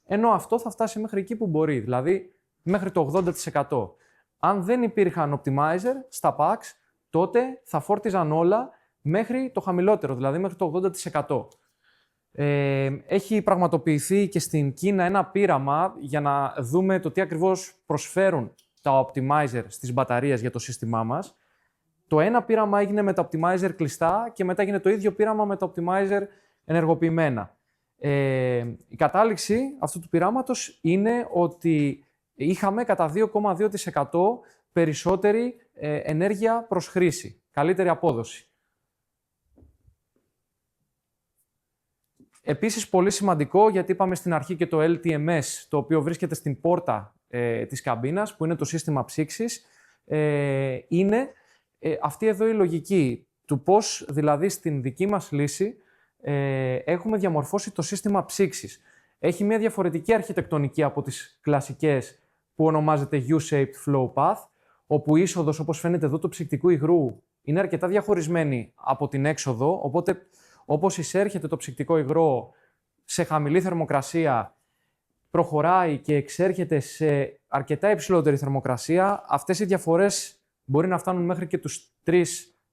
ενώ αυτό θα φτάσει μέχρι εκεί που μπορεί, δηλαδή μέχρι το 80%. Αν δεν υπήρχαν optimizer στα packs, τότε θα φόρτιζαν όλα μέχρι το χαμηλότερο, δηλαδή μέχρι το 80%. Έχει πραγματοποιηθεί και στην Κίνα ένα πείραμα για να δούμε το τι ακριβώς προσφέρουν τα optimizer στις μπαταρίες για το σύστημά μας. Το ένα πείραμα έγινε με τα optimizer κλειστά και μετά έγινε το ίδιο πείραμα με τα optimizer ενεργοποιημένα. Η κατάληξη αυτού του πειράματος είναι ότι είχαμε κατά 2,2% περισσότερη ενέργεια προς χρήση, καλύτερη απόδοση. Επίσης, πολύ σημαντικό, γιατί είπαμε στην αρχή και το LTMS, το οποίο βρίσκεται στην πόρτα της καμπίνας, που είναι το σύστημα ψήξης, είναι αυτή εδώ η λογική του πώς, δηλαδή, στην δική μας λύση έχουμε διαμορφώσει το σύστημα ψήξης. Έχει μια διαφορετική αρχιτεκτονική από τις κλασικές που ονομάζεται U-shaped flow path, όπου η είσοδος, όπως φαίνεται εδώ, του ψυκτικού υγρού είναι αρκετά διαχωρισμένη από την έξοδο, οπότε όπως εισέρχεται το ψυκτικό υγρό σε χαμηλή θερμοκρασία, προχωράει και εξέρχεται σε αρκετά υψηλότερη θερμοκρασία. Αυτές οι διαφορές μπορεί να φτάνουν μέχρι και τους 3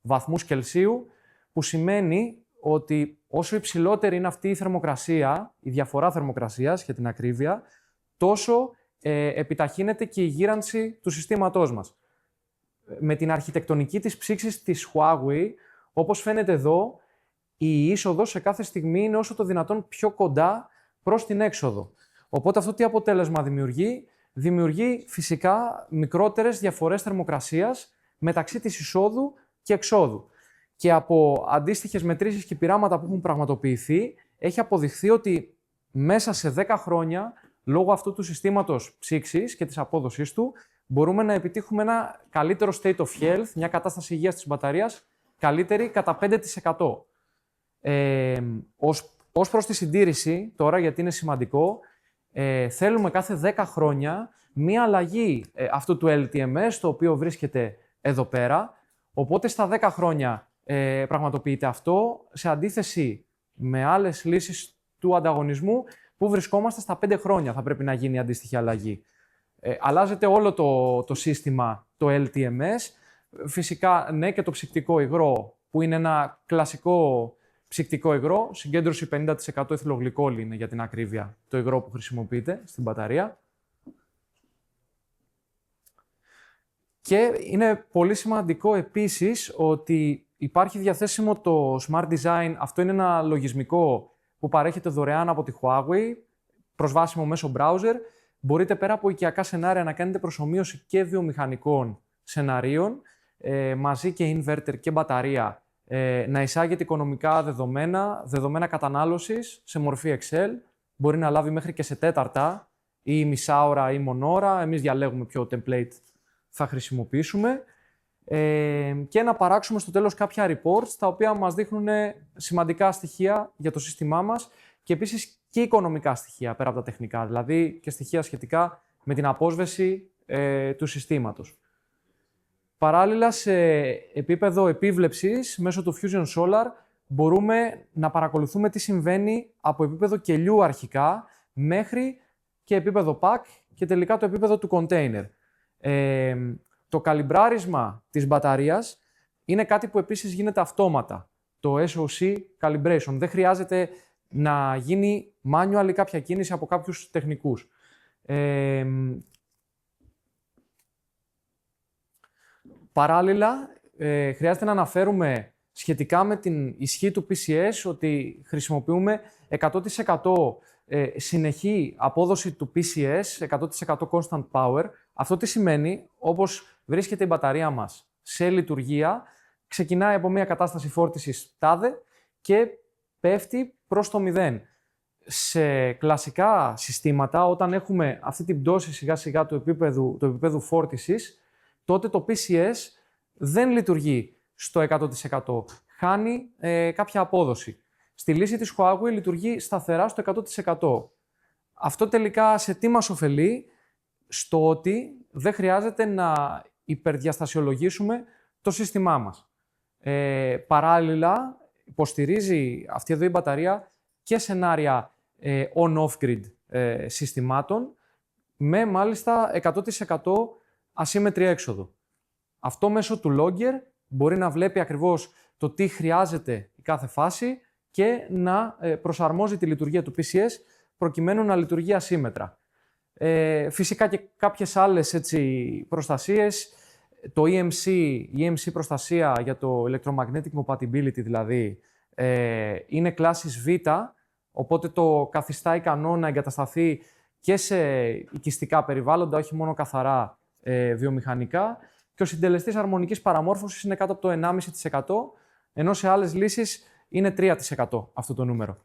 βαθμούς Κελσίου, που σημαίνει ότι όσο υψηλότερη είναι αυτή η θερμοκρασία, η διαφορά θερμοκρασίας για την ακρίβεια, τόσο επιταχύνεται και η γύρανση του συστήματός μας. Με την αρχιτεκτονική της ψήξης της Huawei, όπως φαίνεται εδώ, η είσοδος σε κάθε στιγμή είναι όσο το δυνατόν πιο κοντά προς την έξοδο. Οπότε αυτό τι αποτέλεσμα δημιουργεί? Δημιουργεί φυσικά μικρότερες διαφορές θερμοκρασίας μεταξύ της εισόδου και εξόδου. Και από αντίστοιχες μετρήσεις και πειράματα που έχουν πραγματοποιηθεί, έχει αποδειχθεί ότι μέσα σε 10 χρόνια, λόγω αυτού του συστήματος ψήξης και της απόδοσής του, μπορούμε να επιτύχουμε ένα καλύτερο state of health, μια κατάσταση υγείας της μπαταρίας, καλύτερη κατά 5%. Ως προς τη συντήρηση, τώρα γιατί είναι σημαντικό, θέλουμε κάθε 10 χρόνια μία αλλαγή αυτού του LTMS, το οποίο βρίσκεται εδώ πέρα. Οπότε στα 10 χρόνια πραγματοποιείται αυτό, σε αντίθεση με άλλες λύσεις του ανταγωνισμού που βρισκόμαστε στα 5 χρόνια θα πρέπει να γίνει αντίστοιχη αλλαγή. Αλλάζεται όλο το σύστημα, το LTMS. Φυσικά, ναι, και το ψυκτικό υγρό, που είναι ένα κλασικό ψυκτικό υγρό, συγκέντρωση 50% εθιλογλυκόλη είναι για την ακρίβεια το υγρό που χρησιμοποιείται στην μπαταρία. Και είναι πολύ σημαντικό επίσης ότι υπάρχει διαθέσιμο το Smart Design. Αυτό είναι ένα λογισμικό που παρέχεται δωρεάν από τη Huawei, προσβάσιμο μέσω browser. Μπορείτε πέρα από οικιακά σενάρια να κάνετε προσομοίωση και βιομηχανικών σεναρίων, μαζί και inverter και μπαταρία, να εισάγετε οικονομικά δεδομένα κατανάλωσης σε μορφή Excel. Μπορεί να λάβει μέχρι και σε τέταρτα ή μισάωρα ή μονόρα. Εμείς διαλέγουμε ποιο template θα χρησιμοποιήσουμε. Και να παράξουμε στο τέλος κάποια reports, τα οποία μας δείχνουν σημαντικά στοιχεία για το σύστημά μας και επίσης και οικονομικά στοιχεία πέρα από τα τεχνικά, δηλαδή και στοιχεία σχετικά με την απόσβεση του συστήματος. Παράλληλα, σε επίπεδο επίβλεψης, μέσω του Fusion Solar, μπορούμε να παρακολουθούμε τι συμβαίνει από επίπεδο κελιού αρχικά, μέχρι και επίπεδο pack και τελικά το επίπεδο του container. Το καλιμπράρισμα της μπαταρίας είναι κάτι που επίσης γίνεται αυτόματα. Το SOC calibration. Δεν χρειάζεται να γίνει manual ή κάποια κίνηση από κάποιους τεχνικούς. Παράλληλα, χρειάζεται να αναφέρουμε σχετικά με την ισχύ του PCS ότι χρησιμοποιούμε 100% συνεχή απόδοση του PCS, 100% constant power. Αυτό τι σημαίνει? Όπως βρίσκεται η μπαταρία μας σε λειτουργία, ξεκινάει από μια κατάσταση φόρτισης τάδε και πέφτει προς το 0. Σε κλασικά συστήματα, όταν έχουμε αυτή την πτώση σιγά σιγά του επίπεδου φόρτισης, τότε το PCS δεν λειτουργεί στο 100%. Χάνει κάποια απόδοση. Στη λύση της Huawei λειτουργεί σταθερά στο 100%. Αυτό τελικά σε τι μας ωφελεί? Στο ότι δεν χρειάζεται να υπερδιαστασιολογήσουμε το σύστημά μας. Παράλληλα, υποστηρίζει αυτή εδώ η μπαταρία και σενάρια on-off-grid συστημάτων, με μάλιστα 100% ασύμμετρη έξοδο. Αυτό μέσω του logger μπορεί να βλέπει ακριβώς το τι χρειάζεται η κάθε φάση και να προσαρμόζει τη λειτουργία του PCS προκειμένου να λειτουργεί ασύμμετρα. Φυσικά και κάποιες άλλες προστασίες, το η EMC προστασία για το electromagnetic compatibility δηλαδή, είναι κλάσης Β, οπότε το καθιστά ικανό να εγκατασταθεί και σε οικιστικά περιβάλλοντα, όχι μόνο καθαρά βιομηχανικά, και ο συντελεστής αρμονικής παραμόρφωσης είναι κάτω από το 1,5%, ενώ σε άλλες λύσεις είναι 3% αυτό το νούμερο.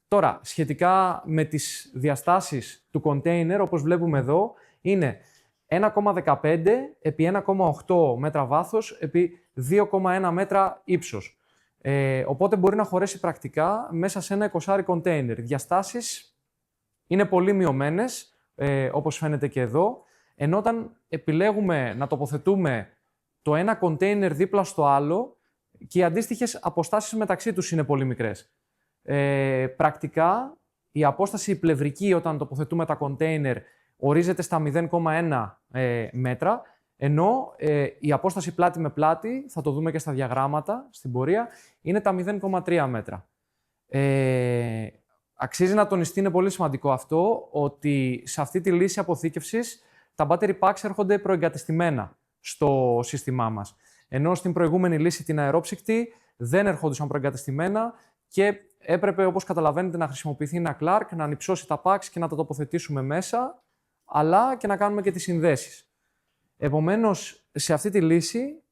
Τώρα, σχετικά με τις διαστάσεις του container, όπως βλέπουμε εδώ, είναι 1,15 επί 1,8 μέτρα βάθος επί 2,1 μέτρα ύψος. Οπότε μπορεί να χωρέσει πρακτικά μέσα σε ένα 20 container. Οι διαστάσεις είναι πολύ μειωμένες, όπως φαίνεται και εδώ, ενώ όταν επιλέγουμε να τοποθετούμε το ένα container δίπλα στο άλλο, και οι αντίστοιχες αποστάσεις μεταξύ τους είναι πολύ μικρές. Πρακτικά, η απόσταση πλευρική όταν τοποθετούμε τα container ορίζεται στα 0,1 μέτρα, ενώ η απόσταση πλάτη με πλάτη, θα το δούμε και στα διαγράμματα στην πορεία, είναι τα 0,3 μέτρα. Αξίζει να τονιστεί, είναι πολύ σημαντικό αυτό, ότι σε αυτή τη λύση αποθήκευσης τα battery packs έρχονται προεγκατεστημένα στο σύστημά μας. Ενώ στην προηγούμενη λύση, την αερόψυκτη, δεν ερχόντουσαν προεγκατεστημένα και έπρεπε, όπως καταλαβαίνετε, να χρησιμοποιηθεί ένα Clark, να ανυψώσει τα packs και να τα τοποθετήσουμε μέσα, αλλά και να κάνουμε και τις συνδέσεις. Επομένως, σε αυτή τη λύση,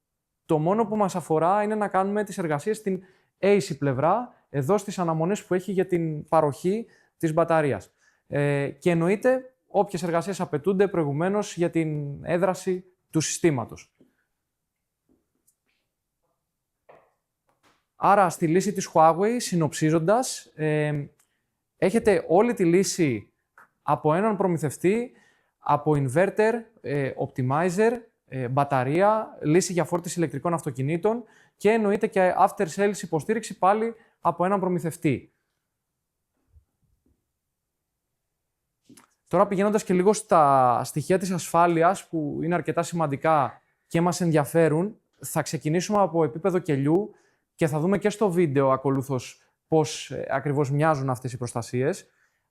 το μόνο που μας αφορά είναι να κάνουμε τις εργασίες στην AC πλευρά, εδώ στις αναμονές που έχει για την παροχή της μπαταρίας. Και εννοείται όποιες εργασίες απαιτούνται προηγουμένως για την έδραση του συστήματος. Άρα, στη λύση της Huawei, συνοψίζοντας, έχετε όλη τη λύση από έναν προμηθευτή, από inverter, optimizer, μπαταρία, λύση για φόρτιση ηλεκτρικών αυτοκινήτων και εννοείται και after sales υποστήριξη πάλι από έναν προμηθευτή. Τώρα πηγαίνοντας και λίγο στα στοιχεία της ασφάλειας που είναι αρκετά σημαντικά και μας ενδιαφέρουν, θα ξεκινήσουμε από επίπεδο κελιού και θα δούμε και στο βίντεο ακολούθως πώς ακριβώς μοιάζουν αυτές οι προστασίες.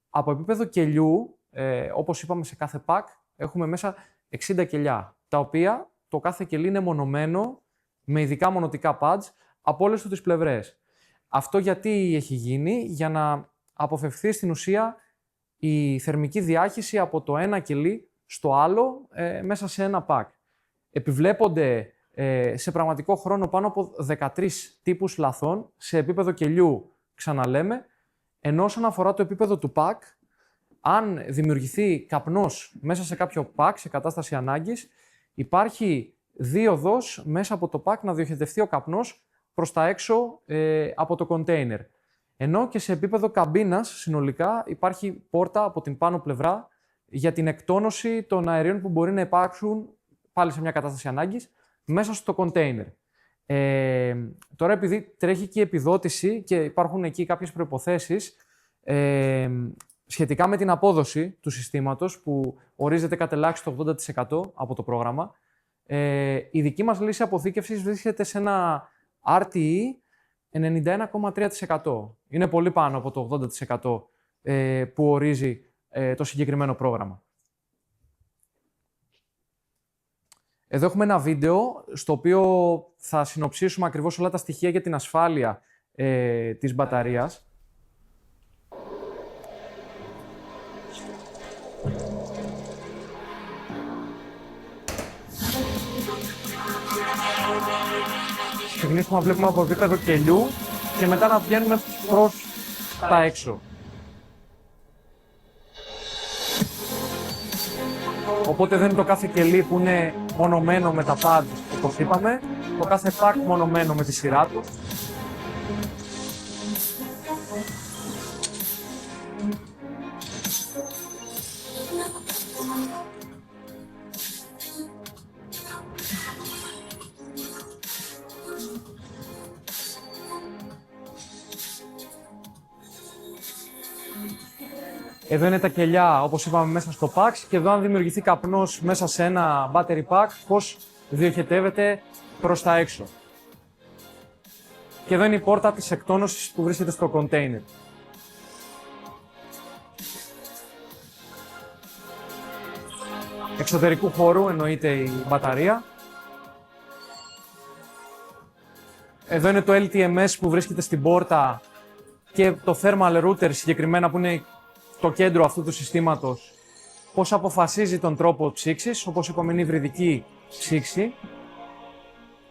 Από επίπεδο κελιού, όπως είπαμε σε κάθε pack, έχουμε μέσα 60 κελιά, τα οποία το κάθε κελί είναι μονωμένο με ειδικά μονωτικά pads από όλες τις πλευρές. Αυτό γιατί έχει γίνει? Για να αποφευθεί στην ουσία η θερμική διάχυση από το ένα κελί στο άλλο μέσα σε ένα pack. Επιβλέπονται σε πραγματικό χρόνο πάνω από 13 τύπους λαθών σε επίπεδο κελιού, ξαναλέμε, ενώ όσον αφορά το επίπεδο του pack, αν δημιουργηθεί καπνός μέσα σε κάποιο pack, σε κατάσταση ανάγκης, υπάρχει δίωδος μέσα από το pack να διοχετευτεί ο καπνός προς τα έξω από το container. Ενώ και σε επίπεδο καμπίνας, συνολικά, υπάρχει πόρτα από την πάνω πλευρά για την εκτόνωση των αερίων που μπορεί να υπάρξουν, πάλι σε μια κατάσταση ανάγκης, μέσα στο container. Τώρα, επειδή τρέχει και η επιδότηση και υπάρχουν εκεί κάποιες προϋποθέσεις, σχετικά με την απόδοση του συστήματος, που ορίζεται κατ' ελάχιστο 80% από το πρόγραμμα, η δική μας λύση αποθήκευσης βρίσκεται σε ένα RTE 91,3%. Είναι πολύ πάνω από το 80% που ορίζει το συγκεκριμένο πρόγραμμα. Εδώ έχουμε ένα βίντεο στο οποίο θα συνοψίσουμε ακριβώς όλα τα στοιχεία για την ασφάλεια της μπαταρίας. Ξεκινήσουμε να βλέπουμε από επίπεδο κελιού και μετά να βγαίνουμε προς τα έξω. Οπότε δεν είναι το κάθε κελί που είναι μονωμένο με τα pads, όπως είπαμε, το κάθε pack μονωμένο με τη σειρά του. Εδώ είναι τα κελιά, όπως είπαμε, μέσα στο pack και εδώ αν δημιουργηθεί καπνός μέσα σε ένα battery pack, πώς διοχετεύεται προς τα έξω. Και εδώ είναι η πόρτα της εκτόνωσης που βρίσκεται στο container. Εξωτερικού χώρου εννοείται η μπαταρία. Εδώ είναι το LTMS που βρίσκεται στην πόρτα και το thermal router συγκεκριμένα που είναι το κέντρο αυτού του συστήματος, πώς αποφασίζει τον τρόπο ψήξης, όπως είπαμε είναι υβριδική ψήξη.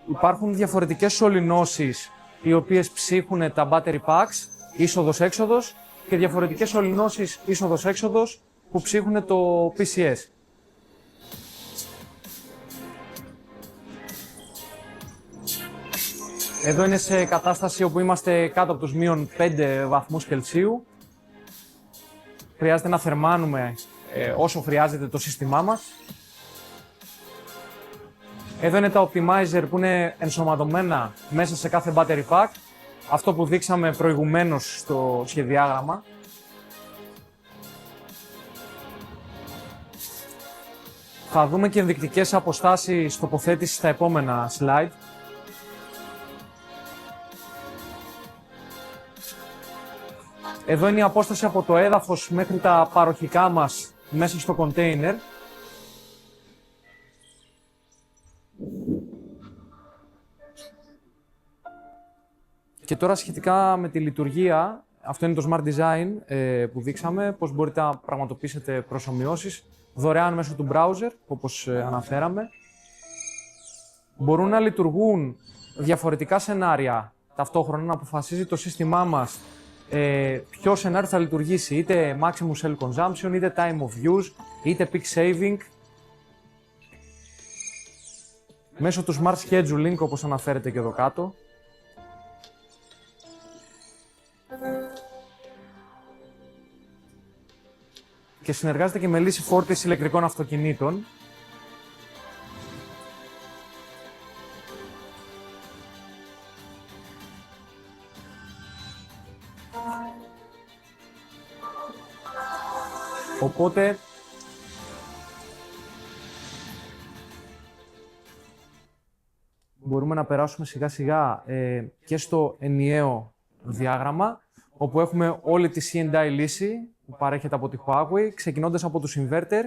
Υπάρχουν διαφορετικές σωληνώσεις οι οποίες ψύχουν τα battery packs, είσοδος-έξοδος, και διαφορετικές σωληνώσεις είσοδος-έξοδος που ψύχουν το PCS. Εδώ είναι σε κατάσταση όπου είμαστε κάτω από τους -5 βαθμούς Κελσίου. Χρειάζεται να θερμάνουμε όσο χρειάζεται το σύστημά μας. Εδώ είναι τα optimizer που είναι ενσωματωμένα μέσα σε κάθε battery pack. Αυτό που δείξαμε προηγουμένως στο σχεδιάγραμμα. Θα δούμε και ενδεικτικές αποστάσεις τοποθέτησης στα επόμενα slide. Εδώ είναι η απόσταση από το έδαφος μέχρι τα παροχικά μας μέσα στο container. Και τώρα σχετικά με τη λειτουργία, αυτό είναι το Smart Design που δείξαμε, πώς μπορείτε να πραγματοποιήσετε προσομοιώσεις δωρεάν μέσω του browser, όπως αναφέραμε. Μπορούν να λειτουργούν διαφορετικά σενάρια ταυτόχρονα, να αποφασίζει το σύστημά μας ποιο σενάριο θα λειτουργήσει, είτε maximum cell consumption, είτε time of use, είτε peak saving. Μέσω του Smart Scheduling, όπως αναφέρεται και εδώ κάτω. Και συνεργάζεται και με λύση φόρτισης ηλεκτρικών αυτοκινήτων. Οπότε, μπορούμε να περάσουμε σιγά σιγά και στο ενιαίο διάγραμμα, όπου έχουμε όλη τη C&I λύση που παρέχεται από τη Huawei, ξεκινώντας από τους inverter.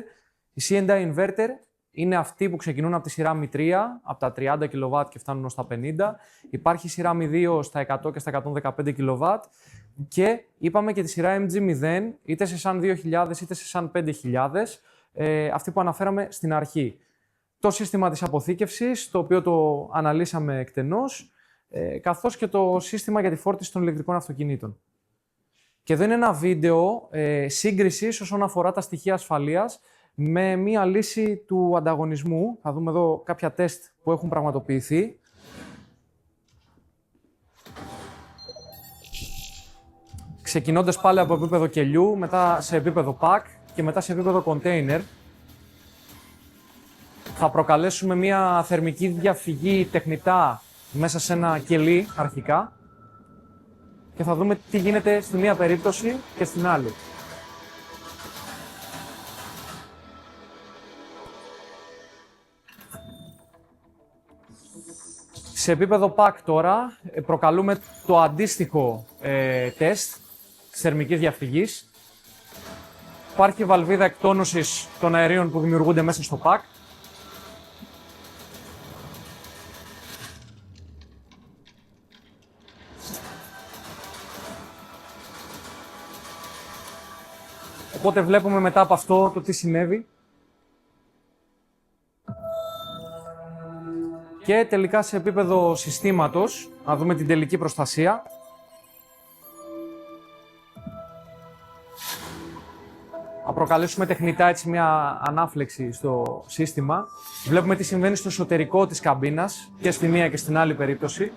Οι C&I inverter είναι αυτοί που ξεκινούν από τη σειρά Mi 3, από τα 30 kW και φτάνουν ως τα 50. Υπάρχει η σειρά Mi 2 στα 100 και στα 115 kW. Και είπαμε και τη σειρά MG0, είτε σε σαν 2000 είτε σε σαν 5000, αυτή που αναφέραμε στην αρχή. Το σύστημα της αποθήκευσης, το οποίο το αναλύσαμε εκτενώς, καθώς και το σύστημα για τη φόρτιση των ηλεκτρικών αυτοκινήτων. Και εδώ είναι ένα βίντεο σύγκρισης όσον αφορά τα στοιχεία ασφαλείας με μία λύση του ανταγωνισμού. Θα δούμε εδώ κάποια τεστ που έχουν πραγματοποιηθεί. Ξεκινώντας πάλι από επίπεδο κελιού, μετά σε επίπεδο pack και μετά σε επίπεδο container. Θα προκαλέσουμε μία θερμική διαφυγή τεχνητά μέσα σε ένα κελί αρχικά και θα δούμε τι γίνεται στη μία περίπτωση και στην άλλη. Σε επίπεδο pack τώρα προκαλούμε το αντίστοιχο τεστ της θερμικής διαφυγής. Υπάρχει βαλβίδα εκτόνωσης των αερίων που δημιουργούνται μέσα στο pack. Οπότε βλέπουμε μετά από αυτό το τι συνέβη. Και τελικά σε επίπεδο συστήματος, να δούμε την τελική προστασία. Θα προκαλέσουμε τεχνητά έτσι μια ανάφλεξη στο σύστημα. Βλέπουμε τι συμβαίνει στο εσωτερικό της καμπίνας και στη μία και στην άλλη περίπτωση.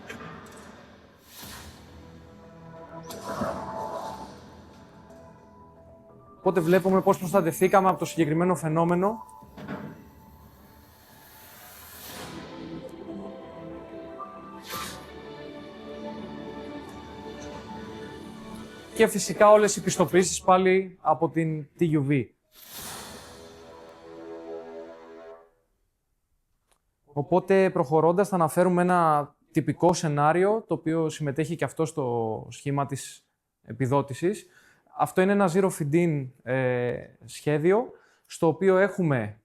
Οπότε βλέπουμε πώς προστατευθήκαμε από το συγκεκριμένο φαινόμενο. Και φυσικά όλες οι πιστοποιήσεις πάλι από την TUV. Οπότε προχωρώντας θα αναφέρουμε ένα τυπικό σενάριο, το οποίο συμμετέχει και αυτό στο σχήμα της επιδότησης. Αυτό είναι ένα zero feed-in σχέδιο, στο οποίο έχουμε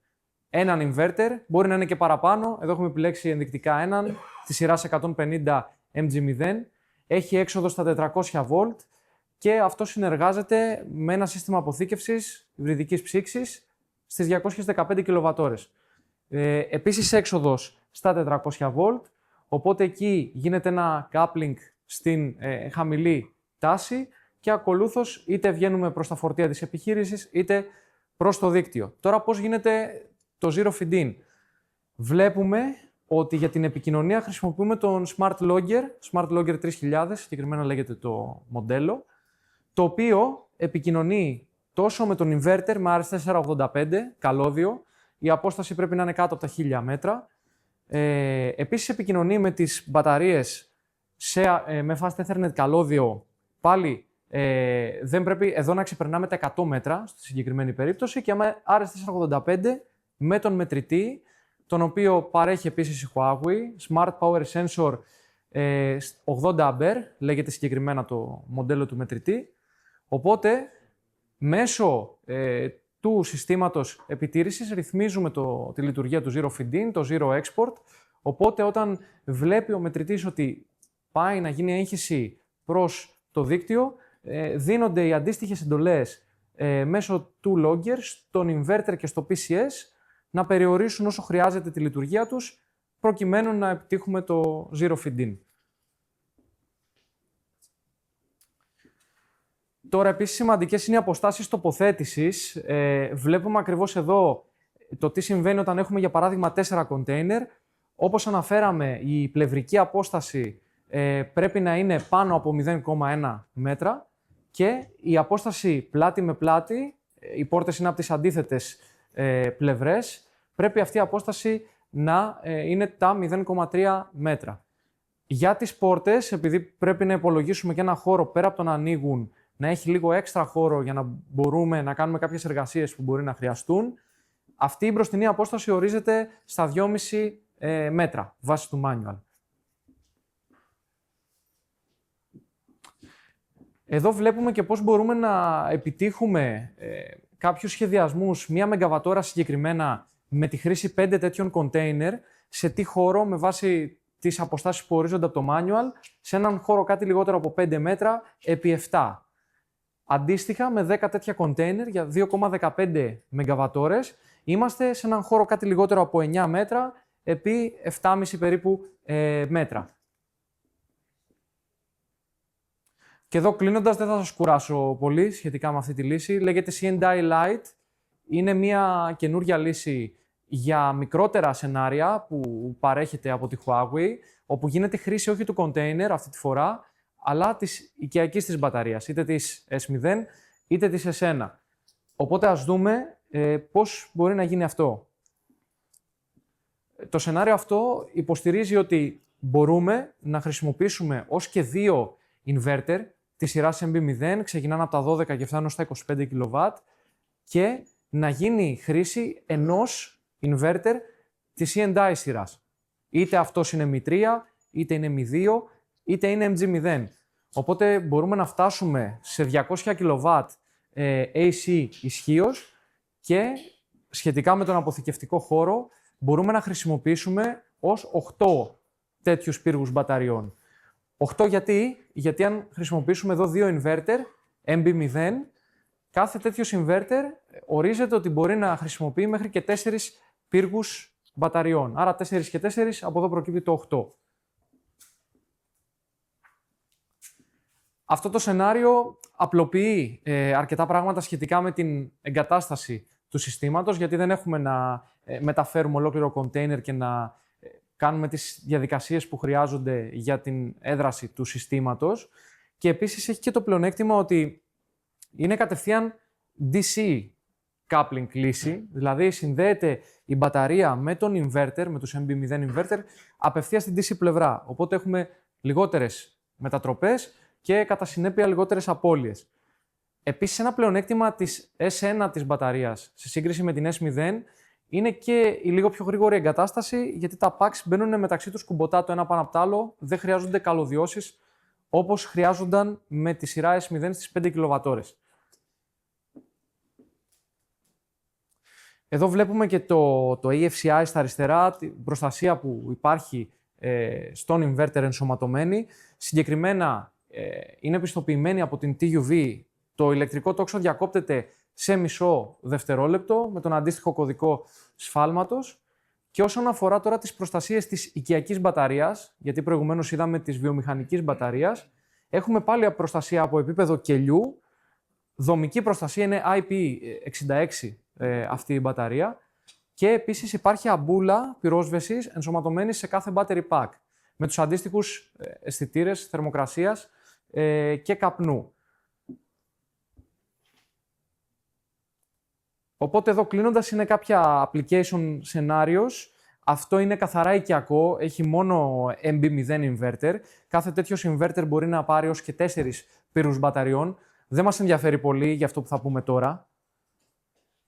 έναν inverter, μπορεί να είναι και παραπάνω, εδώ έχουμε επιλέξει ενδεικτικά έναν, της σειράς 150 MG0, έχει έξοδο στα 400 V και αυτό συνεργάζεται με ένα σύστημα αποθήκευσης υβριδικής ψήξης στις 215 kWh. Επίσης έξοδος στα 400 V, οπότε εκεί γίνεται ένα coupling στην χαμηλή τάση και ακολούθως είτε βγαίνουμε προς τα φορτία της επιχείρησης είτε προς το δίκτυο. Τώρα πώς γίνεται το zero feed-in. Βλέπουμε ότι για την επικοινωνία χρησιμοποιούμε τον Smart Logger 3000, συγκεκριμένα λέγεται το μοντέλο, το οποίο επικοινωνεί τόσο με τον inverter με RS485 καλώδιο, η απόσταση πρέπει να είναι κάτω από τα 1000 μέτρα. Επίσης επικοινωνεί με τις μπαταρίες με Fast Ethernet καλώδιο, πάλι δεν πρέπει εδώ να ξεπερνάμε τα 100 μέτρα στη συγκεκριμένη περίπτωση και με RS485 με τον μετρητή, τον οποίο παρέχει επίσης η Huawei, Smart Power Sensor 80 A, λέγεται συγκεκριμένα το μοντέλο του μετρητή. Οπότε, μέσω του συστήματος επιτήρησης ρυθμίζουμε τη λειτουργία του Zero Feed-in, το Zero Export. Οπότε, όταν βλέπει ο μετρητής ότι πάει να γίνει έγχυση προς το δίκτυο, δίνονται οι αντίστοιχες εντολές μέσω του logger στον inverter και στο PCS να περιορίσουν όσο χρειάζεται τη λειτουργία τους, προκειμένου να επιτύχουμε το zero feed-in. Τώρα, επίσης, σημαντικές είναι οι αποστάσεις τοποθέτησης. Βλέπουμε ακριβώς εδώ το τι συμβαίνει όταν έχουμε, για παράδειγμα, 4 κοντέινερ. Όπως αναφέραμε, η πλευρική απόσταση πρέπει να είναι πάνω από 0,1 μέτρα και η απόσταση πλάτη με πλάτη, οι πόρτες είναι από τις αντίθετες πλευρές, πρέπει αυτή η απόσταση να είναι τα 0,3 μέτρα. Για τις πόρτες, επειδή πρέπει να υπολογίσουμε και ένα χώρο πέρα από το να ανοίγουν, να έχει λίγο έξτρα χώρο για να μπορούμε να κάνουμε κάποιες εργασίες που μπορεί να χρειαστούν, αυτή η μπροστινή απόσταση ορίζεται στα 2,5 μέτρα βάσει του manual. Εδώ βλέπουμε και πώς μπορούμε να επιτύχουμε κάποιους σχεδιασμούς, 1 MWh συγκεκριμένα, με τη χρήση 5 τέτοιων κοντέινερ, σε τι χώρο, με βάση τις αποστάσεις που ορίζονται από το manual, σε έναν χώρο κάτι λιγότερο από 5 μέτρα επί 7. Αντίστοιχα, με 10 τέτοια κοντέινερ για 2,15 MWh, είμαστε σε έναν χώρο κάτι λιγότερο από 9 μέτρα επί 7,5 περίπου μέτρα. Και εδώ κλείνοντας, δεν θα σας κουράσω πολύ σχετικά με αυτή τη λύση. Λέγεται C&I Lite. Είναι μια καινούργια λύση για μικρότερα σενάρια που παρέχεται από τη Huawei, όπου γίνεται χρήση όχι του container αυτή τη φορά, αλλά της οικιακής της μπαταρίας, είτε της S0 είτε της S1. Οπότε ας δούμε πώς μπορεί να γίνει αυτό. Το σενάριο αυτό υποστηρίζει ότι μπορούμε να χρησιμοποιήσουμε ως και 2 inverter της σειράς MB0, ξεκινάνε από τα 12 και φτάνουν στα 25 kW, και να γίνει χρήση ενός inverter της C&I σειράς. Είτε αυτός είναι Mi3, είτε είναι Mi2, είτε είναι MG0. Οπότε μπορούμε να φτάσουμε σε 200 kW AC ισχύος και σχετικά με τον αποθηκευτικό χώρο μπορούμε να χρησιμοποιήσουμε ως 8 τέτοιους πύργους μπαταριών. 8 γιατί αν χρησιμοποιήσουμε εδώ 2 inverter MB0, κάθε τέτοιος inverter ορίζεται ότι μπορεί να χρησιμοποιεί μέχρι και 4 πύργους μπαταριών. Άρα 4 και 4, από εδώ προκύπτει το 8. Αυτό το σενάριο απλοποιεί αρκετά πράγματα σχετικά με την εγκατάσταση του συστήματος, γιατί δεν έχουμε να μεταφέρουμε ολόκληρο container και να κάνουμε τις διαδικασίες που χρειάζονται για την έδραση του συστήματος. Και επίσης έχει και το πλεονέκτημα ότι είναι κατευθείαν DC coupling λύση, δηλαδή συνδέεται η μπαταρία με τον inverter, με τους MB0 inverter, απευθείας στην DC πλευρά. Οπότε έχουμε λιγότερες μετατροπές και κατά συνέπεια λιγότερες απώλειες. Επίσης, ένα πλεονέκτημα της S1 της μπαταρίας σε σύγκριση με την S0 είναι και η λίγο πιο γρήγορη εγκατάσταση, γιατί τα packs μπαίνουν μεταξύ τους κουμποτά το ένα πάνω από το άλλο, δεν χρειάζονται καλωδιώσεις όπως χρειάζονταν με τη σειρά S0 στις 5 kWh. Εδώ βλέπουμε και το EFCI στα αριστερά, την προστασία που υπάρχει στον inverter ενσωματωμένη. Συγκεκριμένα είναι επιστοποιημένη από την TUV. Το ηλεκτρικό τόξο διακόπτεται σε μισό δευτερόλεπτο με τον αντίστοιχο κωδικό σφάλματος. Και όσον αφορά τώρα τις προστασίες της οικιακής μπαταρίας, γιατί προηγουμένως είδαμε της βιομηχανικής μπαταρίας, έχουμε πάλι προστασία από επίπεδο κελιού. Δομική προστασία είναι IP66 αυτή η μπαταρία. Και επίσης υπάρχει αμπούλα πυρόσβεσης ενσωματωμένη σε κάθε battery pack, με τους αντίστοιχους αισθητήρες θερμοκρασίας και καπνού. Οπότε εδώ κλείνοντας είναι κάποια application scenarios. Αυτό είναι καθαρά οικιακό, έχει μόνο MB0 inverter. Κάθε τέτοιος inverter μπορεί να πάρει ως και 4 πύρους μπαταριών. Δεν μας ενδιαφέρει πολύ για αυτό που θα πούμε τώρα.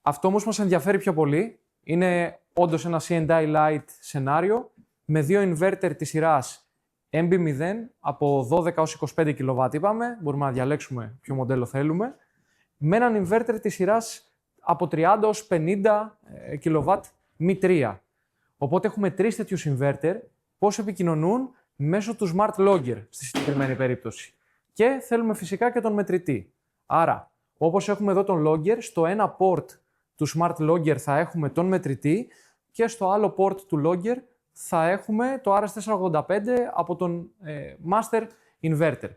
Αυτό όμως μας ενδιαφέρει πιο πολύ είναι όντως ένα C&I Lite σενάριο με 2 inverter της σειράς MB0 από 12 ως 25 kW είπαμε, μπορούμε να διαλέξουμε ποιο μοντέλο θέλουμε, με έναν inverter της σειράς από 30 ως 50 kW Mi3. Οπότε έχουμε 3 τέτοιους inverter, πώς επικοινωνούν μέσω του Smart Logger στη συγκεκριμένη περίπτωση. Και θέλουμε φυσικά και τον μετρητή. Άρα, όπως έχουμε εδώ τον Logger, στο ένα port του Smart Logger θα έχουμε τον μετρητή και στο άλλο port του Logger θα έχουμε το RS485 από τον Master Inverter.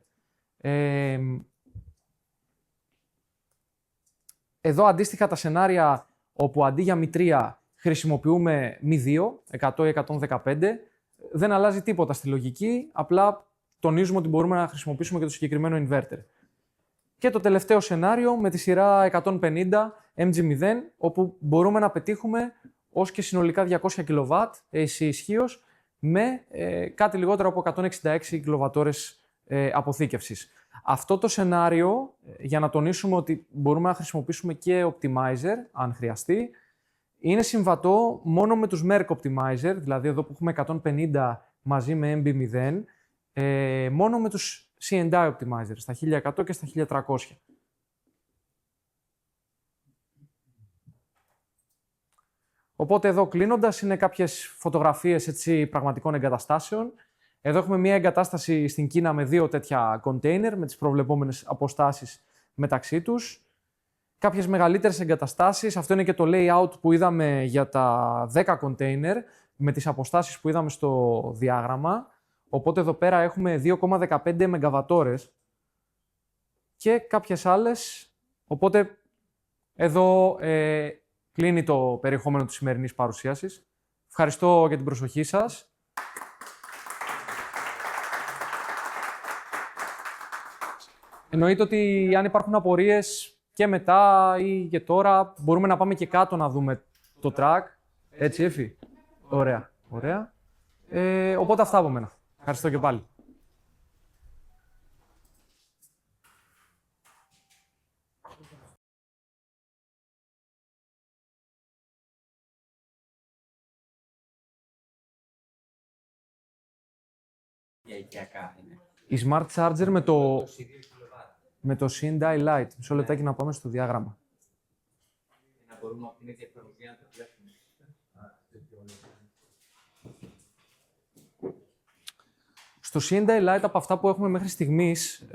Εδώ αντίστοιχα τα σενάρια όπου αντί για Mi3 χρησιμοποιούμε Mi2, 100 ή 115, δεν αλλάζει τίποτα στη λογική, απλά τονίζουμε ότι μπορούμε να χρησιμοποιήσουμε και το συγκεκριμένο inverter. Και το τελευταίο σενάριο με τη σειρά 150 MG0, όπου μπορούμε να πετύχουμε ως και συνολικά 200 kW AC ισχύως με κάτι λιγότερο από 166 kWh αποθήκευσης. Αυτό το σενάριο, για να τονίσουμε ότι μπορούμε να χρησιμοποιήσουμε και optimizer, αν χρειαστεί, είναι συμβατό μόνο με τους Merck optimizer, δηλαδή εδώ που έχουμε 150 μαζί με MB0, μόνο με τους C&I optimizer, στα 1100 και στα 1300. Οπότε εδώ κλείνοντας είναι κάποιες φωτογραφίες έτσι, πραγματικών εγκαταστάσεων. Εδώ έχουμε μια εγκατάσταση στην Κίνα με 2 τέτοια container με τις προβλεπόμενες αποστάσεις μεταξύ τους. Κάποιες μεγαλύτερες εγκαταστάσεις, αυτό είναι και το layout που είδαμε για τα 10 container με τις αποστάσεις που είδαμε στο διάγραμμα. Οπότε εδώ πέρα έχουμε 2,15 MWh και κάποιες άλλες. Οπότε εδώ κλείνει το περιεχόμενο της σημερινής παρουσίασης. Ευχαριστώ για την προσοχή σας. Εννοείται ότι αν υπάρχουν απορίες και μετά ή και τώρα, μπορούμε να πάμε και κάτω να δούμε το track. Έτσι, Εφη. Ωραία. Ωραία. Οπότε αυτά από μένα. Ευχαριστώ και πάλι. Για οικιακά είναι. Η Smart Charger με το 22 kW. με το C&I Lite. Μισό λεπτάκι να πάμε στο διάγραμμα. Να μπορούμε από την ίδια τεχνολογία να το βλέπουμε. Στο C&I Lite, από αυτά που έχουμε μέχρι στιγμής,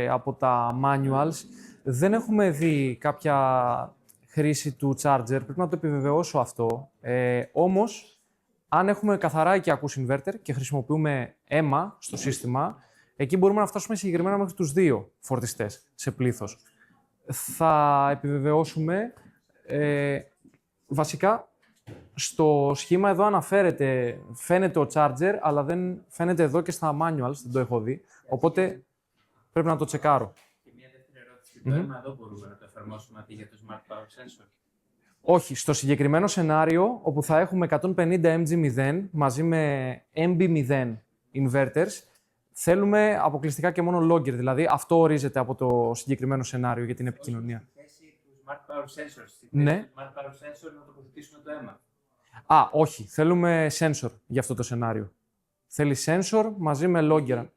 από τα manuals, δεν έχουμε δει κάποια χρήση του charger. Πρέπει να το επιβεβαιώσω αυτό. Όμως, αν έχουμε καθαρά οικιακούς inverter και χρησιμοποιούμε αίμα στο σύστημα, εκεί μπορούμε να φτάσουμε συγκεκριμένα μέχρι τους 2 φορτιστές σε πλήθος. Θα επιβεβαιώσουμε, βασικά, στο σχήμα εδώ αναφέρεται, φαίνεται ο charger, αλλά δεν φαίνεται εδώ και στα manuals, δεν το έχω δει. Οπότε πρέπει να το τσεκάρω. Και μια δεύτερη ερώτηση. Το αίμα εδώ μπορούμε να το εφαρμόσουμε αντί για το Smart Power Sensor. Όχι, στο συγκεκριμένο σενάριο, όπου θα έχουμε 150 MG0 μαζί με MB0 inverters, θέλουμε αποκλειστικά και μόνο logger, δηλαδή αυτό ορίζεται από το συγκεκριμένο σενάριο για την επικοινωνία. Στη θέση του Smart Power Sensor, στη Ναι. θέση του Smart Power Sensor να τοποθετήσουμε το αίμα. Α, όχι, θέλουμε sensor για αυτό το σενάριο. Θέλει sensor μαζί με logger.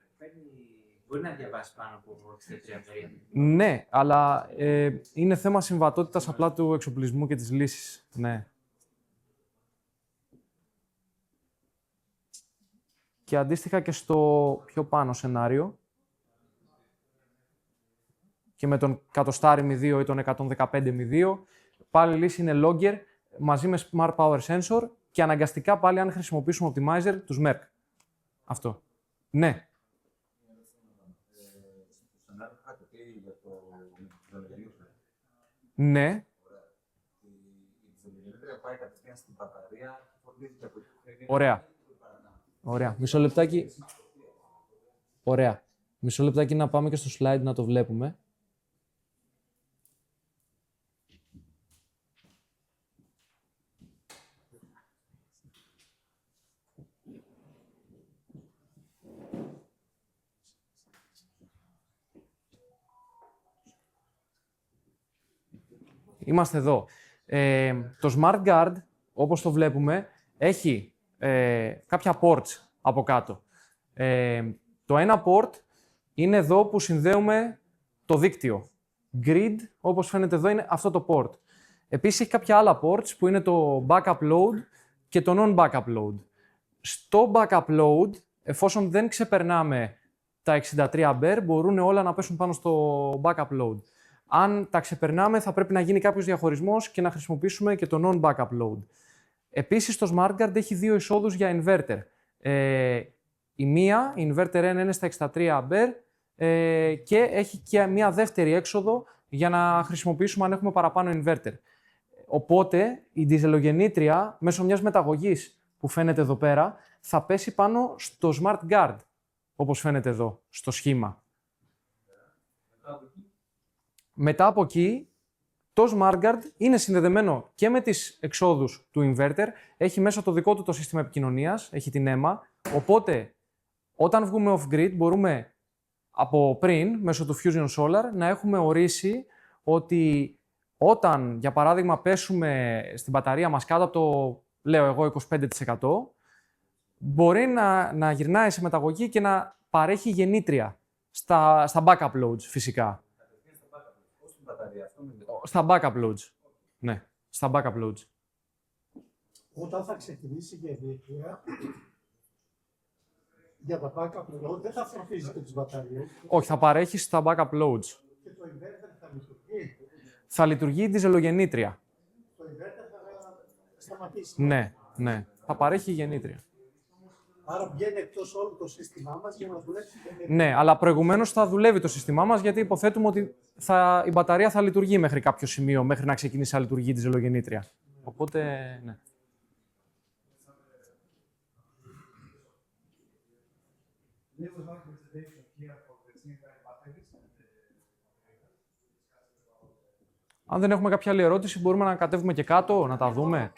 Μπορεί να διαβάσει πάνω από 63 περίοδο. Ναι, αλλά είναι θέμα συμβατότητας απλά του εξοπλισμού και της λύσης. Ναι. Και αντίστοιχα και στο πιο πάνω σενάριο, και με τον 100 Mi2 ή τον 115 Mi2, πάλι η λύση είναι logger μαζί με Smart Power Sensor και αναγκαστικά πάλι αν χρησιμοποιήσουμε optimizer τους Merck. Αυτό. Ναι. Ναι. Ωραία. Ωραία. Μισό λεπτάκι. Ωραία. Μισό λεπτάκι να πάμε και στο slide να το βλέπουμε. Είμαστε εδώ. Το Smart Guard, όπως το βλέπουμε, έχει κάποια ports από κάτω. Το ένα port είναι εδώ που συνδέουμε το δίκτυο. Grid, όπως φαίνεται εδώ, είναι αυτό το port. Επίσης, έχει κάποια άλλα ports που είναι το backup load και το non-backup load. Στο backup load εφόσον δεν ξεπερνάμε τα 63 ampere, μπορούν όλα να πέσουν πάνω στο backup load. Αν τα ξεπερνάμε, θα πρέπει να γίνει κάποιος διαχωρισμός και να χρησιμοποιήσουμε και το non-backup load. Επίσης, το SmartGuard έχει δύο εισόδους για inverter. Η μία, η inverter 1, είναι στα 63 ampere και έχει και μία δεύτερη έξοδο για να χρησιμοποιήσουμε αν έχουμε παραπάνω inverter. Οπότε, η διζελογεννήτρια, μέσω μιας μεταγωγής που φαίνεται εδώ πέρα, θα πέσει πάνω στο SmartGuard, όπως φαίνεται εδώ, στο σχήμα. Μετά από εκεί, το SmartGuard είναι συνδεδεμένο και με τις εξόδους του inverter, έχει μέσα το δικό του το σύστημα επικοινωνίας, έχει την EMA, οπότε όταν βγούμε off-grid μπορούμε από πριν, μέσω του Fusion Solar, να έχουμε ορίσει ότι όταν, για παράδειγμα, πέσουμε στην μπαταρία μας κάτω από το, λέω εγώ, 25%, μπορεί να γυρνάει σε μεταγωγή και να παρέχει γεννήτρια στα backup loads, φυσικά. Στα backup loads. Ναι, στα backup loads. Όταν θα ξεκινήσει η γεννήτρια, για τα backup load δεν θα φορτίζει και τις μπαταρίες. Όχι, θα παρέχει στα backup loads. Και το inverter θα λειτουργεί. Θα λειτουργεί η διζελογεννήτρια. Το inverter θα σταματήσει. Ναι, ναι. Θα παρέχει η γεννήτρια. Άρα βγαίνει εκτός όλο το σύστημά μας για να δουλέψει η γεννήτρια. Ναι, αλλά προηγουμένως θα δουλεύει το σύστημά μας, γιατί υποθέτουμε ότι η μπαταρία θα λειτουργεί μέχρι κάποιο σημείο, μέχρι να ξεκινήσει να λειτουργεί η διζελογεννήτρια. Οπότε, ναι. Αν δεν έχουμε κάποια άλλη ερώτηση, μπορούμε να κατέβουμε και κάτω, να τα δούμε.